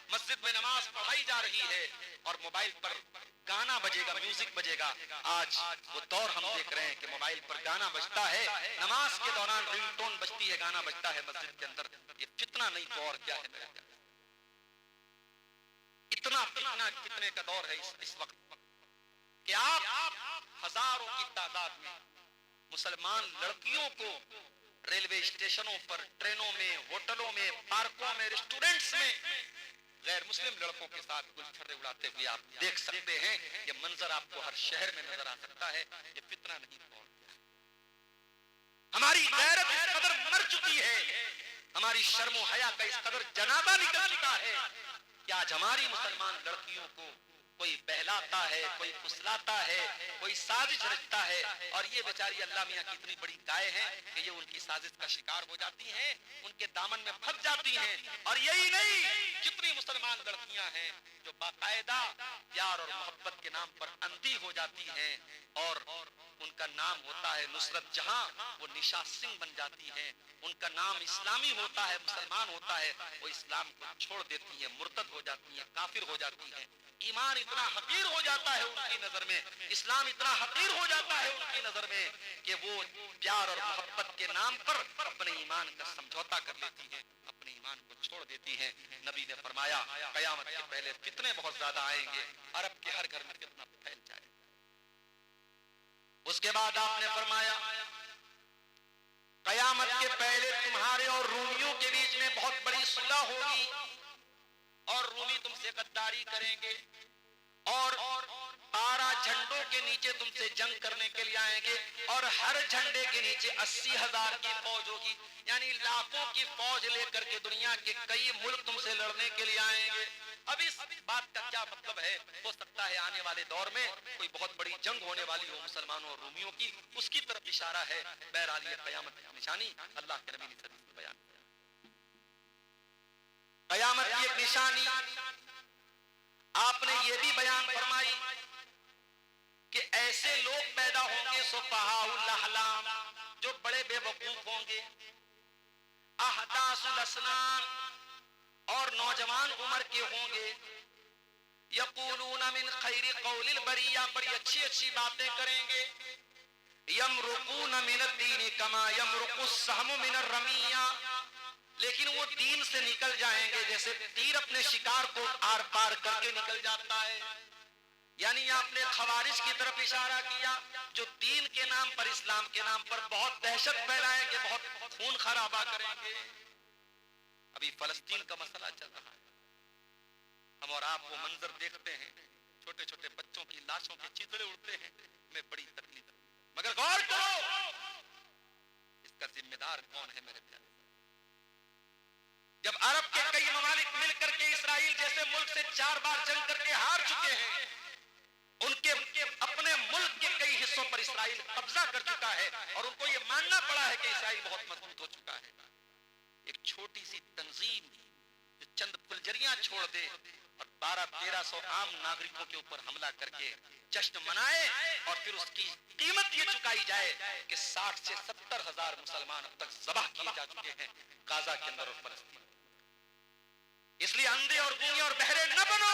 مسجد میں نماز پڑھائی جا رہی ہے اور موبائل پر گانا بجے گا, میوزک بجے گا. آج وہ دور ہم دیکھ رہے ہیں کہ موبائل پر گانا بجتا ہے, نماز کے دوران رنگ ٹون بجتی ہے, گانا بجتا ہے مسجد کے اندر. یہ فتنہ نہیں تو اور کیا ہے میرے پیارے. اتنا فتنے کا دور ہے اس وقت کہ آپ ہزاروں کی تعداد میں مسلمان لڑکیوں کو ریلوے اسٹیشنوں پر, ٹرینوں میں, ہوٹلوں میں, پارکوں میں, ریسٹورنٹس میں غیر مسلم لڑکوں کے ساتھ گل چھڑے اڑاتے ہوئے آپ دیکھ سکتے ہیں. یہ منظر آپ کو ہر شہر میں نظر آ سکتا ہے. یہ فتنہ نہیں تو اور کیا. ہماری غیرت اس قدر مر چکی ہے, ہماری شرم و حیا کا اس قدر جنازہ نکل چکا ہے کہ آج ہماری مسلمان لڑکیوں کو کوئی بہلاتا ہے, کوئی پھسلاتا ہے, کوئی سازش رچتا ہے, اور یہ بیچاری اللہ میاں کی اتنی بڑی گائے ہیں کہ یہ ان کی سازش کا شکار ہو جاتی ہیں, ان کے دامن میں پھنس جاتی ہیں. اور یہی نہیں, کتنی مسلمان لڑکیاں ہیں جو باقاعدہ پیار اور محبت کے نام پر اندھی ہو جاتی ہیں, اور ان کا نام ہوتا ہے نصرت جہاں, وہ نشا سنگھ بن جاتی ہیں. ان کا نام اسلامی ہوتا ہے, مسلمان ہوتا ہے, وہ اسلام کو چھوڑ دیتی ہیں, مرتد ہو جاتی ہیں, کافر ہو جاتی ہیں. ایمان اتنا حقیر ہو جاتا ہے ان کی نظر میں, اسلام اتنا حقیر ہو جاتا ہے ان کی نظر میں کہ وہ پیار اور محبت کے نام پر اپنے ایمان کا سمجھوتا کر لیتی ہیں, اپنے ایمان کو چھوڑ دیتی ہیں. نبی نے فرمایا قیامت کے پہلے فتنے بہت زیادہ آئیں گے, عرب کے ہر گھر میں فتنہ پھیل جائے. اس کے بعد آپ نے فرمایا قیامت کے پہلے تمہارے اور رومیوں کے بیچ میں بہت بڑی صلح ہوگی, اور رومی تم سے غداری کریں گے. اور 12 جھنڈوں کے نیچے تم سے جنگ کرنے کے لیے آئیں گے اور ہر جھنڈے کے نیچے 80,000 کی فوج ہوگی، یعنی لاکھوں کی فوج لے کر کے دنیا کے کئی ملک تم سے لڑنے کے لیے آئیں گے۔ اب اس بات کا کیا مطلب ہے؟ ہو سکتا ہے آنے والے دور میں کوئی بہت بڑی جنگ ہونے والی ہو مسلمانوں اور رومیوں کی، اس کی طرف اشارہ ہے۔ بہرحال یہ قیامت کی نشانی اللہ کے نبی نے حدیث میں بیان کیا۔ قیامت کی ایک نشانی آپ نے یہ بھی بیان فرمائی کہ ایسے لوگ پیدا ہوں گے سفہاء الاحلام، جو بڑے بے وقوف ہوں گے، احداث الاسنان، اور نوجوان عمر کے ہوں گے، یقولون من خیر قول البریہ، بڑی اچھی اچھی باتیں کریں گے، یمرقون من الدین کما یمرق السہم من الرمیہ، لیکن وہ دین سے نکل جائیں گے جیسے تیر اپنے شکار کو آر پار کر کے نکل جاتا ہے۔ یعنی آپ نے خوارج کی طرف اشارہ کیا جو دین کے نام پر، اسلام کے نام پر بہت دہشت پھیلائیں گے، بہت خون خرابہ کریں گے۔ ابھی فلسطین کا مسئلہ چل رہا ہے، ہم اور آپ وہ منظر دیکھتے ہیں، چھوٹے چھوٹے بچوں کی لاشوں کے چیتڑے اڑتے ہیں، ہمیں بڑی تکلیف ہے۔ مگر غور کرو اس کا ذمہ دار کون ہے میرے پیارے؟ جب عرب کے کئی ممالک مل کر کے اسرائیل جیسے ملک سے 4 بار جنگ کر کے ہار چکے ہیں، ان کے اپنے ملک کے کئی حصوں پر اسرائیل قبضہ کر چکا ہے اور ان کو یہ ماننا پڑا ہے کہ اسرائیل بہت مضبوط ہو چکا ہے، ایک چھوٹی سی تنظیم جو چند فلجریاں چھوڑ دے اور 1200-1300 عام ناگرکوں کے اوپر حملہ کر کے جشن منائے اور پھر اس کی قیمت یہ چکائی جائے کہ 60 سے 70 ہزار مسلمان اب تک ذبح کیے جا چکے ہیں غزہ کے اندر اور فلسطین۔ اس لیے اندھے اور گونگے اور بہرے نہ بنو۔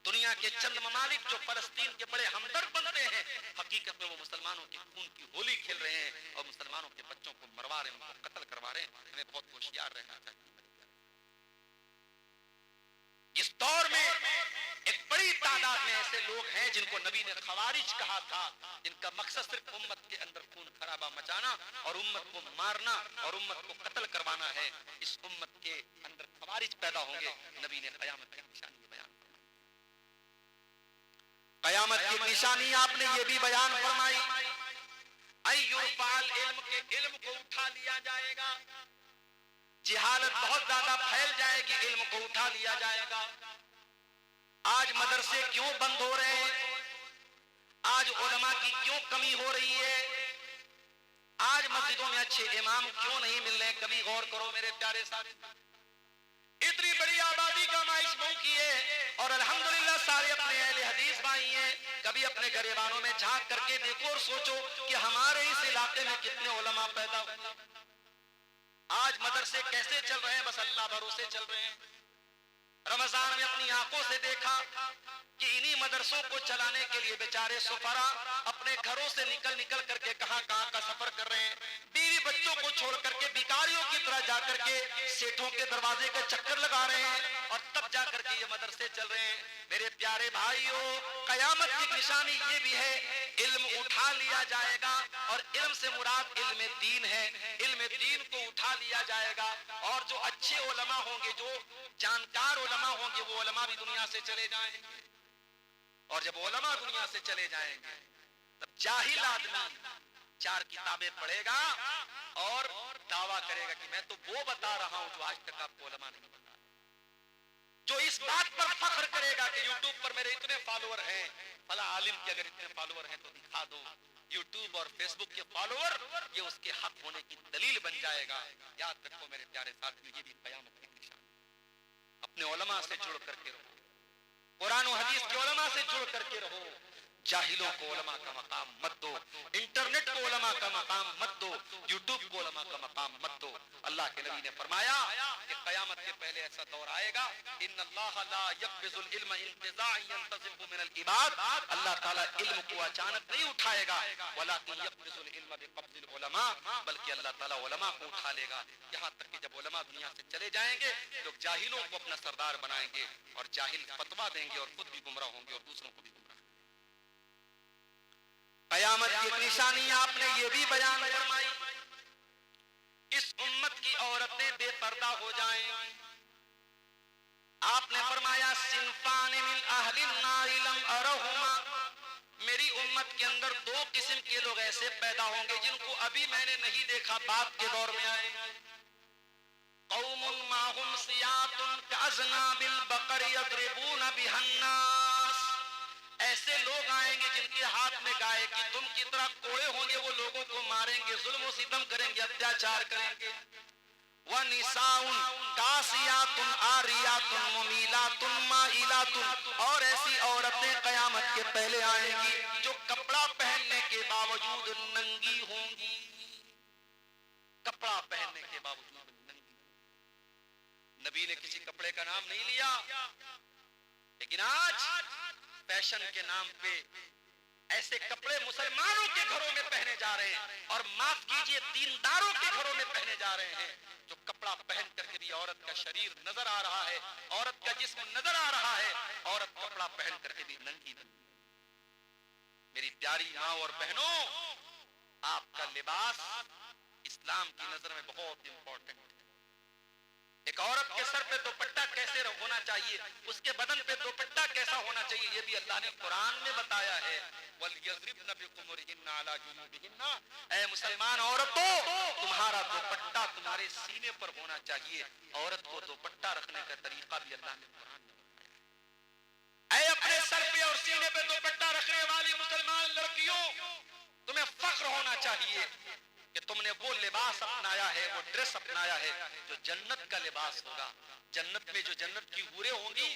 دنیا کے چند ممالک جو فلسطین کے بڑے ہمدرد بنتے ہیں، حقیقت میں وہ مسلمانوں کے خون کی ہولی کھیل رہے ہیں اور مسلمانوں کے بچوں کو مروا رہے ہیں، ان کو قتل کروا رہے ہیں۔ ہمیں بہت ہوشیار رہنا چاہیے۔ اس دور میں ایک بڑی تعداد میں ایسے لوگ ہیں جن کو نبی نے خوارج کہا تھا، جن کا مقصد صرف امت کے اندر خون خرابہ مچانا اور امت کو مارنا اور امت کو قتل کروانا ہے۔ اس امت کے اندر خوارج پیدا ہوں گے۔ نبی نے قیامت کی نشانی بیان فرمائی۔ قیامت کی نشانی آپ نے یہ بھی بیان فرمائی، ایرفع العلم، کے علم کو اٹھا لیا جائے گا۔ جہالت بہت زیادہ پھیل جائے گی، علم کو اٹھا لیا جائے گا۔ آج مدرسے کیوں بند ہو رہے ہیں؟ آج علماء کی کیوں کمی ہو رہی ہے؟ آج مسجدوں میں اچھے امام کیوں نہیں مل رہے؟ کبھی غور کرو میرے پیارے ساتھی، اتنی بڑی آبادی کا معاش بہو کی ہے اور الحمدللہ سارے اپنے اہل حدیث بھائی ہیں۔ کبھی اپنے گریبانوں میں جھانک کر کے دیکھو اور سوچو کہ ہمارے اس علاقے میں کتنے علماء پیدا ہوئے۔ آج مدرسے کیسے چل رہے ہیں؟ بس اللہ بھروسے چل رہے ہیں۔ رمضان میں اپنی آنکھوں سے دیکھا کہ انہی مدرسوں کو چلانے کے لیے بیچارے سفراء اپنے گھروں سے نکل کر کے کہاں کہاں کا سفر کر رہے ہیں، بیوی بچوں کو چھوڑ کر کے بیکاریوں کی طرح جا کر کے سیٹھوں کے دروازے کے چکر لگا رہے ہیں اور تب جا کر کے یہ مدرسے چل رہے ہیں۔ میرے پیارے بھائیوں، قیامت کی نشانی یہ بھی ہے، علم اٹھا لیا جائے گا اور علم سے مراد علم دین ہے۔ علم دین کو اٹھا لیا جائے گا اور جو اچھے علماء ہوں گے، جو جانکار علماء ہوں گے، وہ علماء بھی دنیا سے چلے جائیں گے۔ اور جب علماء دنیا سے چلے جائیں گے تب جاہل آدمی 4 کتابیں پڑھے گا اور دعویٰ کرے گا کہ میں تو وہ بتا رہا ہوں جو آج تک آپ کو علماء نہیں بتا، جو اس بات پر فخر کرے گا کہ یوٹیوب پر میرے اتنے فالوور ہیں، فلاں عالم کے اگر اتنے فالوور ہیں تو دکھا دو۔ یوٹیوب اور فیس بک کے فالوور یہ اس کے حق ہونے کی دلیل بن جائے گا۔ یاد رکھو میرے پیارے ساتھیو، یہ بھی قیامت کی نشانی۔ اپنے علماء سے جڑ کر کے رہو، قرآن و حدیث کے علماء سے جڑ کر کے رہو۔ جاہلوں کو علماء کا مقام مت دو، انٹرنیٹ کو علماء کا مقام مت دو، یوٹیوب کو علماء کا مقام مت دو۔ اللہ کے نبی نے فرمایا کہ قیامت کے پہلے ایسا دور آئے گا، ان اللہ لا یقبض العلم انتزاعا ينتزعه من العباد، اللہ تعالیٰ علم کو اچانک نہیں اٹھائے گا، ولکن یقبض العلم بقبض العلماء، بلکہ اللہ تعالیٰ علماء کو اٹھا لے گا۔ یہاں تک کہ جب علماء دنیا سے چلے جائیں گے، لوگ جاہلوں کو اپنا سردار بنائیں گے اور جاہل فتویٰ دیں گے اور خود بھی گمراہ ہوں گے اور دوسروں کو بھی گمراہ۔ قیامت کی نشانی آپ نے یہ بھی بیان فرمائی، اس امت کی عورتیں بے پردہ ہو جائیں۔ آپ نے فرمایا صنفان من اہل اہل النار لم ارہما، میری امت کے اندر دو قسم کے لوگ ایسے پیدا ہوں گے جن کو ابھی میں نے نہیں دیکھا، بعد کے دور میں آئے گے۔ قوم معهم سیاط کاذناب البقر یضربون بها الناس، ایسے لوگ آئیں گے جن کے ہاتھ میں گائے کی دم کی طرح کوڑے ہوں گے، وہ لوگوں کو ماریں گے، ظلم و ستم کریں گے، اتیاچار کریں گے۔ وَنِسَاءٌ کاسیات عاریات ممیلات مائلات، اور ایسی عورتیں قیامت کے پہلے آئیں گی جو کپڑا پہننے کے باوجود ننگی ہوں گی، کپڑا پہننے کے باوجود ننگی۔ نبی نے کسی کپڑے کا نام نہیں لیا، لیکن آج فیشن کے نام پہ ایسے کپڑے مسلمانوں کے گھروں میں پہنے جا رہے ہیں، اور معاف کیجئے دینداروں کے گھروں میں پہنے جا رہے ہیں، جو کپڑا پہن کر کے بھی عورت کا شریر نظر آ رہا ہے، عورت کا جسم نظر آ رہا ہے، عورت کپڑا پہن کر کے بھی ننگی ننگی۔ میری پیاری ماں اور بہنوں، آپ کا لباس اسلام کی نظر میں بہت امپورٹنٹ ہے۔ ایک عورت کے سر پہ دوپٹہ کیسے ہونا چاہیے، اس کے بدن پہ دوپٹہ کیسا ہونا چاہیے، یہ بھی اللہ نے قرآن میں بتایا ہے۔ وَلْيَضْرِبْنَ بِخُمُرِهِنَّ عَلَى جُنُوبِهِنَّ، اے مسلمان عورتوں، تمہارا دوپٹہ تمہارے سینے پر ہونا چاہیے۔ عورت کو دوپٹہ رکھنے کا طریقہ بھی اللہ نے قرآن میں بتایا۔ اے اپنے سر پہ اور سینے پہ دوپٹہ رکھنے والی مسلمان لڑکیوں، تمہیں فخر ہونا چاہیے کہ تم نے وہ لباس اپنایا ہے، وہ ڈریس اپنایا ہے جو جنت کا لباس ہوگا۔ جنت میں جو جنت کی حوریں ہوں گی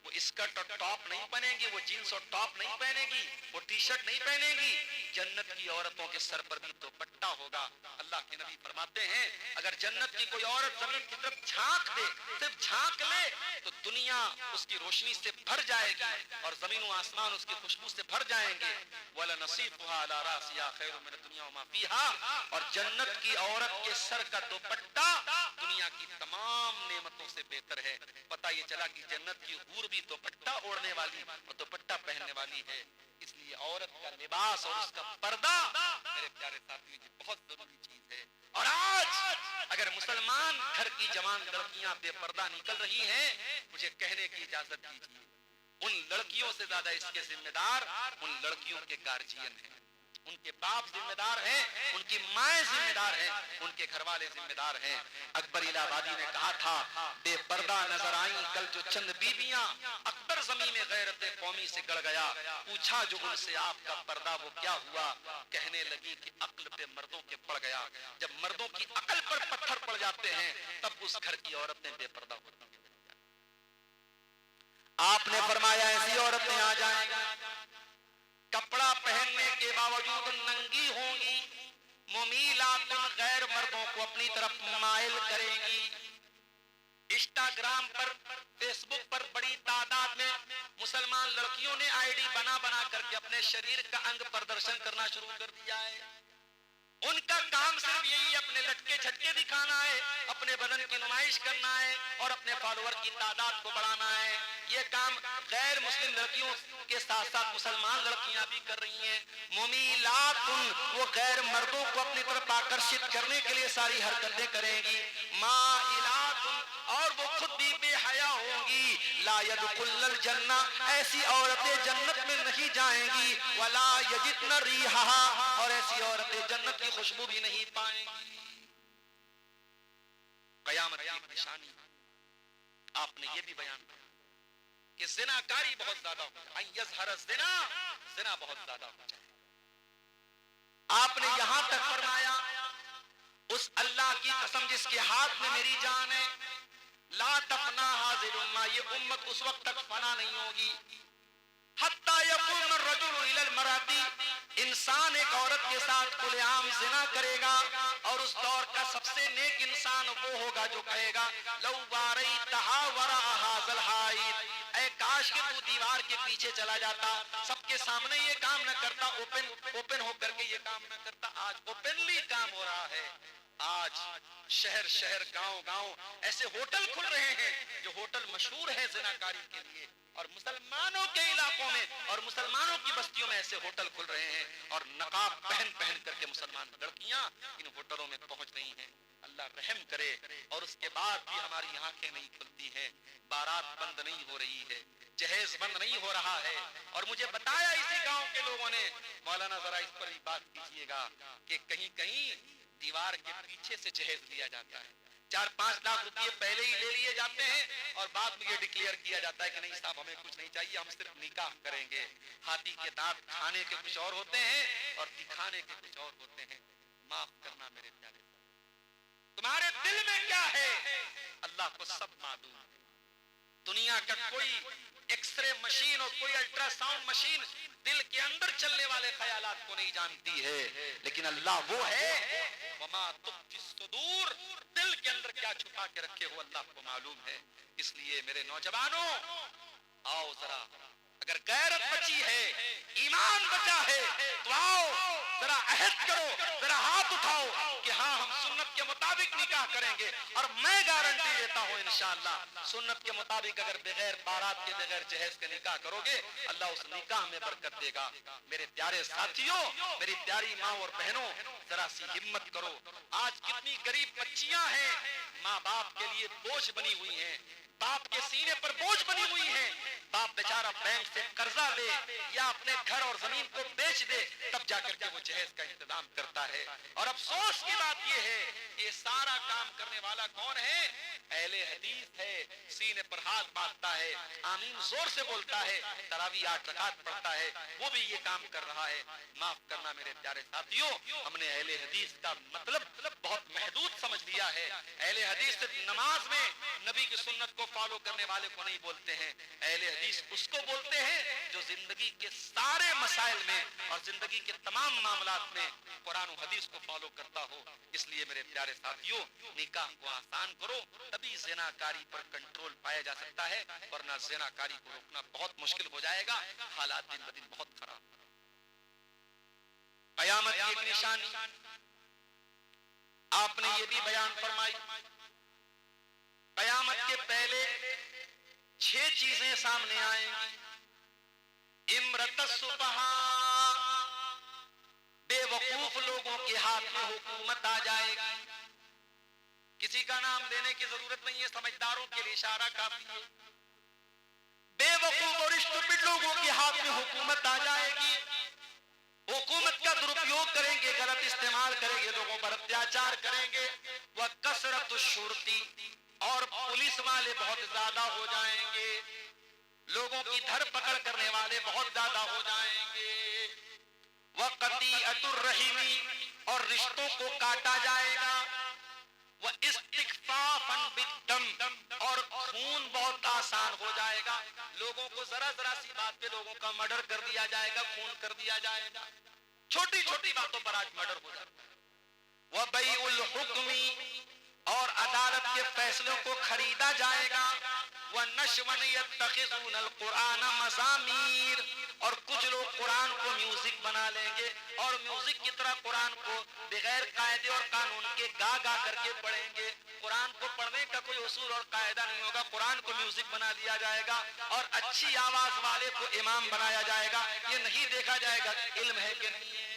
وہ اسکرٹ اور ٹاپ نہیں پہنیں گی، وہ جینس اور ٹاپ نہیں پہنے گی، وہ ٹی شرٹ نہیں پہنے گی، جنت کی عورتوں کے سر پر بھی دوپٹہ ہوگا۔ اللہ کے نبی فرماتے ہیں اگر جنت کی کوئی عورت زمین کی طرف جھانک دے، صرف جھانک لے، تو دنیا اس کی روشنی سے بھر جائے گی اور زمین و آسمان اس کی خوشبو سے بھر جائیں گے۔ وَلَنَصِيفُهَا عَلَى رَأْسِهَا خَيْرٌ مِنَ الدُّنْيَا وَمَا فِيهَا، اور جنت کی عورت کے سر کا دوپٹہ دنیا کی تمام نعمتوں سے بہتر ہے۔ پتہ یہ چلا کہ جنت کی حور بھی دوپٹہ اوڑھنے والی اور دوپٹہ پہننے والی ہے، اس لیے عورت کا لباس اور اس کا پردہ میرے پیارے ساتھیوں یہ بہت ضروری چیز ہے۔ اور آج اگر مسلمان گھر کی جوان لڑکیاں بے پردہ نکل رہی ہیں، مجھے کہنے کی اجازت دیجیے ان لڑکیوں سے زیادہ اس کے ذمہ دار ان لڑکیوں کے گارجین ہیں، ان کے باپ ذمہ دار ہیں، ان کی مائیں ذمہ دار ہیں، ان کے گھر والے ذمہ دار ہیں۔ اکبر الہ آبادی نے کہا تھا بے پردہ نظر آئیں کل جو چند بیویاں، اکبر زمین میں غیرت قومی سے گڑ گیا، پوچھا جو ان سے آپ کا پردہ وہ کیا ہوا، کہنے لگی کہ عقل پہ مردوں کے پڑ گیا۔ جب مردوں کی عقل پر پتھر پڑ جاتے ہیں تب اس گھر کی عورتیں بے پردہ ہوتی ہیں۔ آپ نے فرمایا ایسی عورتیں آ جائیں کپڑا پہننے کے باوجود ننگی ہوں گی، ممیلات غیر مردوں کو اپنی طرف مائل کریں گی۔ انسٹاگرام پر، فیس بک پر بڑی تعداد میں مسلمان لڑکیوں نے آئی ڈی بنا بنا کر کے اپنے شریر کا انگ پردرشن کرنا شروع کر دیا ہے۔ ان کا کام صرف یہی اپنے لٹکے جھٹکے دکھانا ہے، اپنے بدن کی نمائش کرنا ہے اور اپنے فالوور کی تعداد کو بڑھانا ہے۔ یہ کام غیر مسلم لڑکیوں کے ساتھ ساتھ مسلمان لڑکیاں بھی کر رہی ہیں۔ ممیلات، وہ غیر مردوں کو اپنی طرف آکرشت کرنے کے لیے ساری حرکتیں کریں گی۔ مائلات، اور وہ خود بھی بے حیا ہوں گی۔ لا يدخلن الجنہ، ایسی عورتیں جنت میں نہیں جائیں گی۔ ولا یجدن ریحہا، اور ایسی عورتیں جنت کی خوشبو بھی نہیں پائیں گی۔ قیامت کی نشانی آپ نے یہ بھی بیان کیا کہ زناکاری بہت زیادہ ہو جائے، ان یظہر الزنا، زنا بہت زیادہ ہو جائے۔ آپ نے یہاں تک فرمایا اس اللہ کی قسم جس کے ہاتھ میں میری جان ہے، لا تفنا هذه الامہ، یہ امت اس وقت تک فنا نہیں ہوگی حتی یقوم الرجل الی المرأة، انسان ایک عورت کے ساتھ کھلے عام زنا کرے گا، اور اس دور کا سب سے نیک انسان وہ ہوگا جو کہے گا لو باریتہا وراء ھذا الحائط، اے کاش کہ تو دیوار کے پیچھے چلا جاتا، سب کے سامنے یہ کام نہ کرتا، اوپن ہو کر کے یہ کام نہ کرتا۔ آج اوپنلی کام ہو رہا ہے، آج شہر شہر، گاؤں گاؤں ایسے ہوٹل کھل رہے ہیں جو ہوٹل مشہور ہے زناکاری کے لیے، اور مسلمانوں کے علاقوں میں اور مسلمانوں کی بستیوں میں ایسے ہوٹل کھل رہے ہیں، اور نقاب پہن پہن کر کے مسلمان لڑکیاں ان ہوٹلوں میں پہنچ رہی ہیں۔ اللہ رحم کرے. اور اس کے بعد بھی ہماری آنکھیں نہیں کھلتی ہیں, بارات بند نہیں ہو رہی ہے, جہیز بند نہیں ہو رہا ہے. اور مجھے بتایا اسی گاؤں کے لوگوں نے, مولانا ذرا اس پر بھی بات کیجئے گا کہ کہیں کہیں دیوار کے پیچھے سے جہیز لیا جاتا ہے, 4-5 لاکھ روپے پہلے ہی لے لیے جاتے ہیں اور بعد میں یہ ڈکلیئر کیا جاتا ہے کہ نہیں صاحب ہمیں کچھ نہیں چاہیے, ہم صرف نکاح کریں گے. ہاتھی کے دانت کھانے کے کچھ اور ہوتے ہیں اور دکھانے کے کچھ اور ہوتے ہیں. معاف کرنا میرے پیارے, تمہارے دل میں کیا ہے اللہ کو سب معلوم ہے. دنیا کا کوئی ایکس رے مشین اور کوئی الٹرا ساؤنڈ مشین دل کے اندر چلنے والے خیالات کو نہیں جانتی ہے, لیکن اللہ وہ ہے وما تخفی الصدور, دل کے اندر کیا چھپا کے رکھے ہو اللہ کو معلوم ہے. اس لیے میرے نوجوانوں آؤ ذرا, اگر غیرت بچی ہے, ایمان بچا ہے تو آؤ ذرا عہد کرو, ذرا ہاتھ اٹھاؤ کہ ہاں ہم سنت کے مطابق نکاح کریں گے. اور میں گارنٹی دیتا ہوں انشاءاللہ سنت کے مطابق اگر بغیر بارات کے بغیر جہیز کے نکاح کرو گے اللہ اس نکاح میں برکت دے گا. میرے پیارے ساتھیوں, میری پیاری ماں اور بہنوں, ذرا سی ہمت کرو. آج کتنی غریب بچیاں ہیں ماں باپ کے لیے بوجھ بنی ہوئی ہیں, باپ کے سینے پر بوجھ بنی ہوئی ہیں. باپ بیچارہ بینک سے قرضہ لے یا اپنے گھر اور زمین کو بیچ دے تب جا کر کے وہ جہیز کا انتظام کرتا ہے. اور افسوس کی بات یہ ہے یہ سارا کام کرنے والا کون ہے؟ اہل حدیث ہے. سینے پر ہاتھ باندھتا ہے, آمین زور سے بولتا ہے, تراویح 8 رکعت پڑھتا ہے, وہ بھی یہ کام کر رہا ہے. معاف کرنا میرے پیارے ساتھیوں, ہم نے اہل حدیث کا مطلب بہت محدود سمجھ لیا ہے. اہل حدیث صرف نماز میں نبی کی سنت کو فالو کرنے والے کو نہیں بولتے ہیں. اہل حدیث اس کو بولتے ہیں جو زندگی کے سارے مسائل میں اور زندگی کے تمام معاملات میں قرآن و حدیث کو فالو کرتا ہو. اس لیے میرے پیارے ساتھیوں نکاح کو آسان کرو, تبھی زناکاری پر کنٹرول پایا جا سکتا ہے, ورنہ زناکاری کو روکنا بہت مشکل ہو جائے گا. حالات دن بدن بہت خراب. قیامت کی ایک نشانی آپ نے یہ بھی بیان فرمائی, قیامت کے پہلے 6 چیزیں سامنے آئیں گی. امرت الصبح, بے وقوف لوگوں کے ہاتھ میں حکومت آ جائے گی. کسی کا نام لینے کی ضرورت نہیں ہے, سمجھداروں کے لیے اشارہ کافی ہے. بے وقوف اور اسٹوپڈ لوگوں کے ہاتھ میں حکومت آ جائے گی. حکومت کا درپیوگ کریں گے, غلط استعمال کریں گے, لوگوں پر اتیاچار کریں گے. وَكَثْرَةُ الشُّرْطِ, اور پولیس والے بہت زیادہ ہو جائیں گے, لوگوں کی دھر پکڑ کرنے والے بہت زیادہ ہو جائیں گے. وَقَطِيعَةُ الرَّحِمِ, اور رشتوں کو کاٹا جائے گا. وَإِسْتِخْفَافًا بِالدَّمِ, اور خون بہت آسان ہو جائے گا. لوگوں کو ذرا سی بات پہ لوگوں کا مرڈر کر دیا جائے گا, خون کر دیا جائے گا. چھوٹی چھوٹی باتوں پر آج مرڈر ہو جاتا ہے. وَبَيْعُ الْحُكْمِ, اور عدالت کے فیصلوں کو خریدا جائے گا. وَنَشْوَنْ يَتَّخِذُونَ الْقُرْآنَ مَزَامِيرَ, اور کچھ لوگ قرآن کو میوزک بنا لیں گے اور میوزک کی طرح قرآن کو بغیر قاعدے اور قانون کے گا کر کے پڑھیں گے. قرآن کو پڑھنے کا کوئی اصول اور قاعدہ نہیں ہوگا, قرآن کو میوزک بنا لیا جائے گا اور اچھی آواز والے کو امام بنایا جائے گا. یہ نہیں دیکھا جائے گا علم ہے کہ نہیں ہے.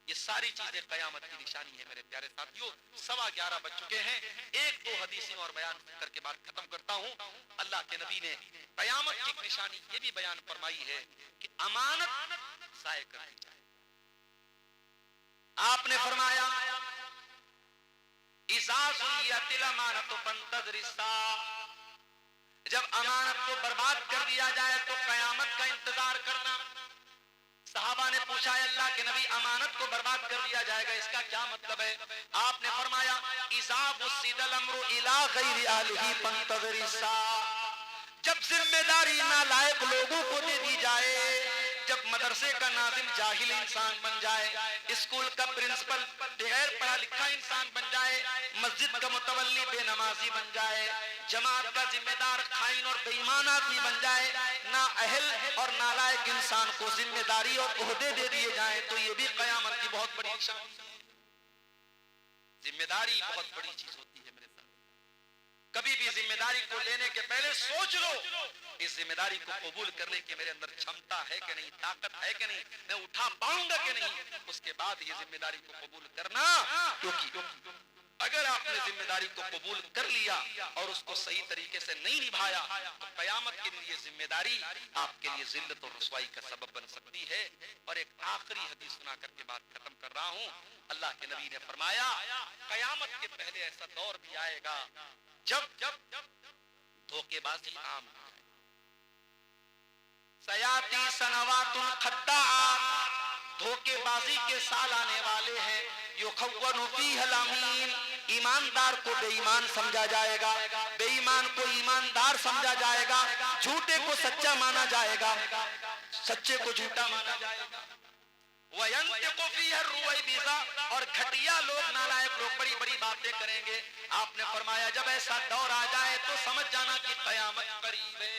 یہ ساری چیزیں قیامت کی نشانی ہے میرے پیارے ساتھیوں. 11:15 بج چکے ہیں. 1-2 حدیثیں اور بیان کر کے بات ختم کرتا ہوں. اللہ کے نبی نے قیامت کی ایک نشانی یہ بھی بیان فرمائی ہے کہ امانت ضائع کر دی جائے. آپ نے فرمایا اذا ضیعت الامانۃ فانتظر الساعۃ, جب امانت کو برباد کر دیا جائے تو قیامت کا انتظار کرنا. صحابہ نے پوچھا ہے اللہ کے نبی امانت کو برباد کر دیا جائے گا, اس کا کیا مطلب ہے؟ آپ نے فرمایا اذا وسد الامر الى غیر اہلہ فانتظر الساعۃ, جب ذمہ داری نالائق لوگوں کو دے دی جائے, جب مدرسے کا ناظم جاہل انسان بن جائے, اسکول کا پرنسپل بغیر پڑھا لکھا انسان بن جائے, مسجد کا متولی بے نمازی بن جائے, جماعت کا ذمہ دار خائن اور بے ایمان آدمی بن جائے, نااہل اور نالائق انسان کو ذمہ داری اور عہدے دے دیے جائیں, تو یہ بھی قیامت کی بہت بڑی نشانی ہے. ذمہ داری بہت بڑی چیز ہوتی ہے میرے ساتھ. کبھی بھی ذمہ داری کو لینے کے پہلے سوچ لو اس ذمہ داری کو قبول کرنے کی میرے اندر چھمتا ہے کہ نہیں, طاقت ہے کہ نہیں, میں اٹھا پاؤں گا کہ نہیں. اس کے بعد یہ ذمہ داری کو قبول کرنا, کیونکہ اگر آپ نے ذمہ داری کو قبول کر لیا اور اس کو صحیح طریقے سے نہیں نبھایا تو قیامت کے لیے ذمہ داری آپ کے لیے ذلت اور رسوائی کا سبب بن سکتی ہے. اور ایک آخری حدیث سنا کر کے بات ختم کر رہا ہوں. اللہ کے نبی نے فرمایا قیامت کے پہلے ایسا دور بھی آئے گا جب دھوکے بازی عام ہو جائے. سیاتی سنوات خداعات، دھوکے بازی کے سال آنے والے ہیں. یخون فیہ الامین، ایماندار کو بے ایمان سمجھا جائے گا، بے ایمان کو ایماندار سمجھا جائے گا، جھوٹے کو سچا مانا جائے گا، سچے کو جھوٹا مانا جائے گا. وَيَنْتِقُ فِيهَا الرُّوَيْبِضَةُ، اور گھٹیا لوگ، نالائق لوگ بڑی بڑی باتیں کریں گے. آپ نے فرمایا جب ایسا دور آ جائے تو سمجھ جانا کہ قیامت قریب ہے.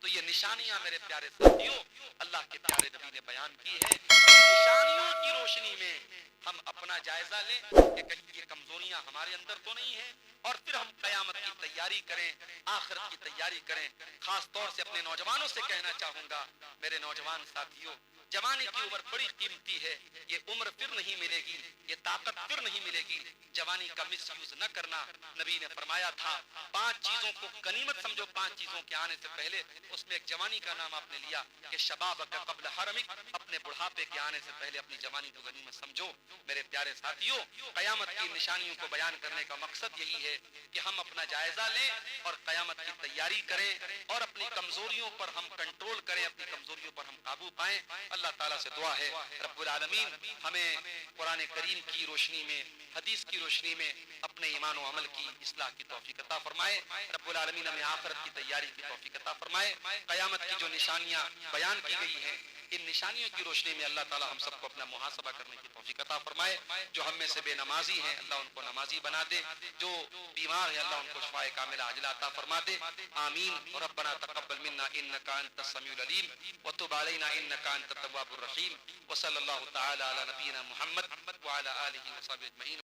تو یہ نشانیاں میرے پیارے ساتھیوں اللہ کے پیارے نبی نے بیان کی ہے. نشانیوں کی روشنی میں ہم اپنا جائزہ لیں کہ کہیں یہ کمزوریاں ہمارے اندر تو نہیں ہیں، اور پھر ہم قیامت کی تیاری کریں، آخرت کی تیاری کریں. خاص طور سے اپنے نوجوانوں سے کہنا چاہوں گا، میرے نوجوان ساتھیوں، جوانی کی عمر بڑی قیمتی ہے. یہ عمر پھر نہیں ملے گی، یہ طاقت پھر نہیں ملے گی. جوانی کا مس یوز نہ کرنا. نبی نے فرمایا تھا 5 چیزوں کو غنیمت سمجھو. 5 چیزوں کے آنے سے پہلے اس میں ایک جوانی کا نام آپ نے لیا کہ شباب کا قبل حرمک، اپنے بڑھاپے کے آنے سے پہلے اپنی جوانی کو غنیمت سمجھو. میرے پیارے ساتھیوں، قیامت کی نشانیوں کو بیان کرنے کا مقصد یہی ہے کہ ہم اپنا جائزہ لیں اور قیامت کی تیاری کریں، اور اپنی کمزوریوں پر ہم کنٹرول کریں، اپنی کمزوریوں پر ہم قابو پائیں. اللہ تعالیٰ سے دعا ہے رب العالمین ہمیں قرآن کریم کی روشنی میں، حدیث کی روشنی میں اپنے ایمان و عمل کی اصلاح کی توفیق عطا فرمائے. رب العالمین ہمیں آخرت کی تیاری کی توفیق عطا فرمائے. قیامت کی جو نشانیاں بیان کی گئی ہیں، ان نشانیوں کی روشنی میں اللہ تعالی ہم سب کو اپنا محاسبہ کرنے کی توفیق عطا فرمائے. جو ہم میں سے بے نمازی ہیں اللہ ان کو نمازی بنا دے، جو بیمار ہیں اللہ ان کو شفاء کاملہ عاجلہ عطا فرما دے. آمین. ربنا تقبل منا انك انت السميع العليم وتب علينا انك انت التواب الرحيم. وصلى الله تعالى على نبينا محمد وعلى اله وصحبه اجمعين.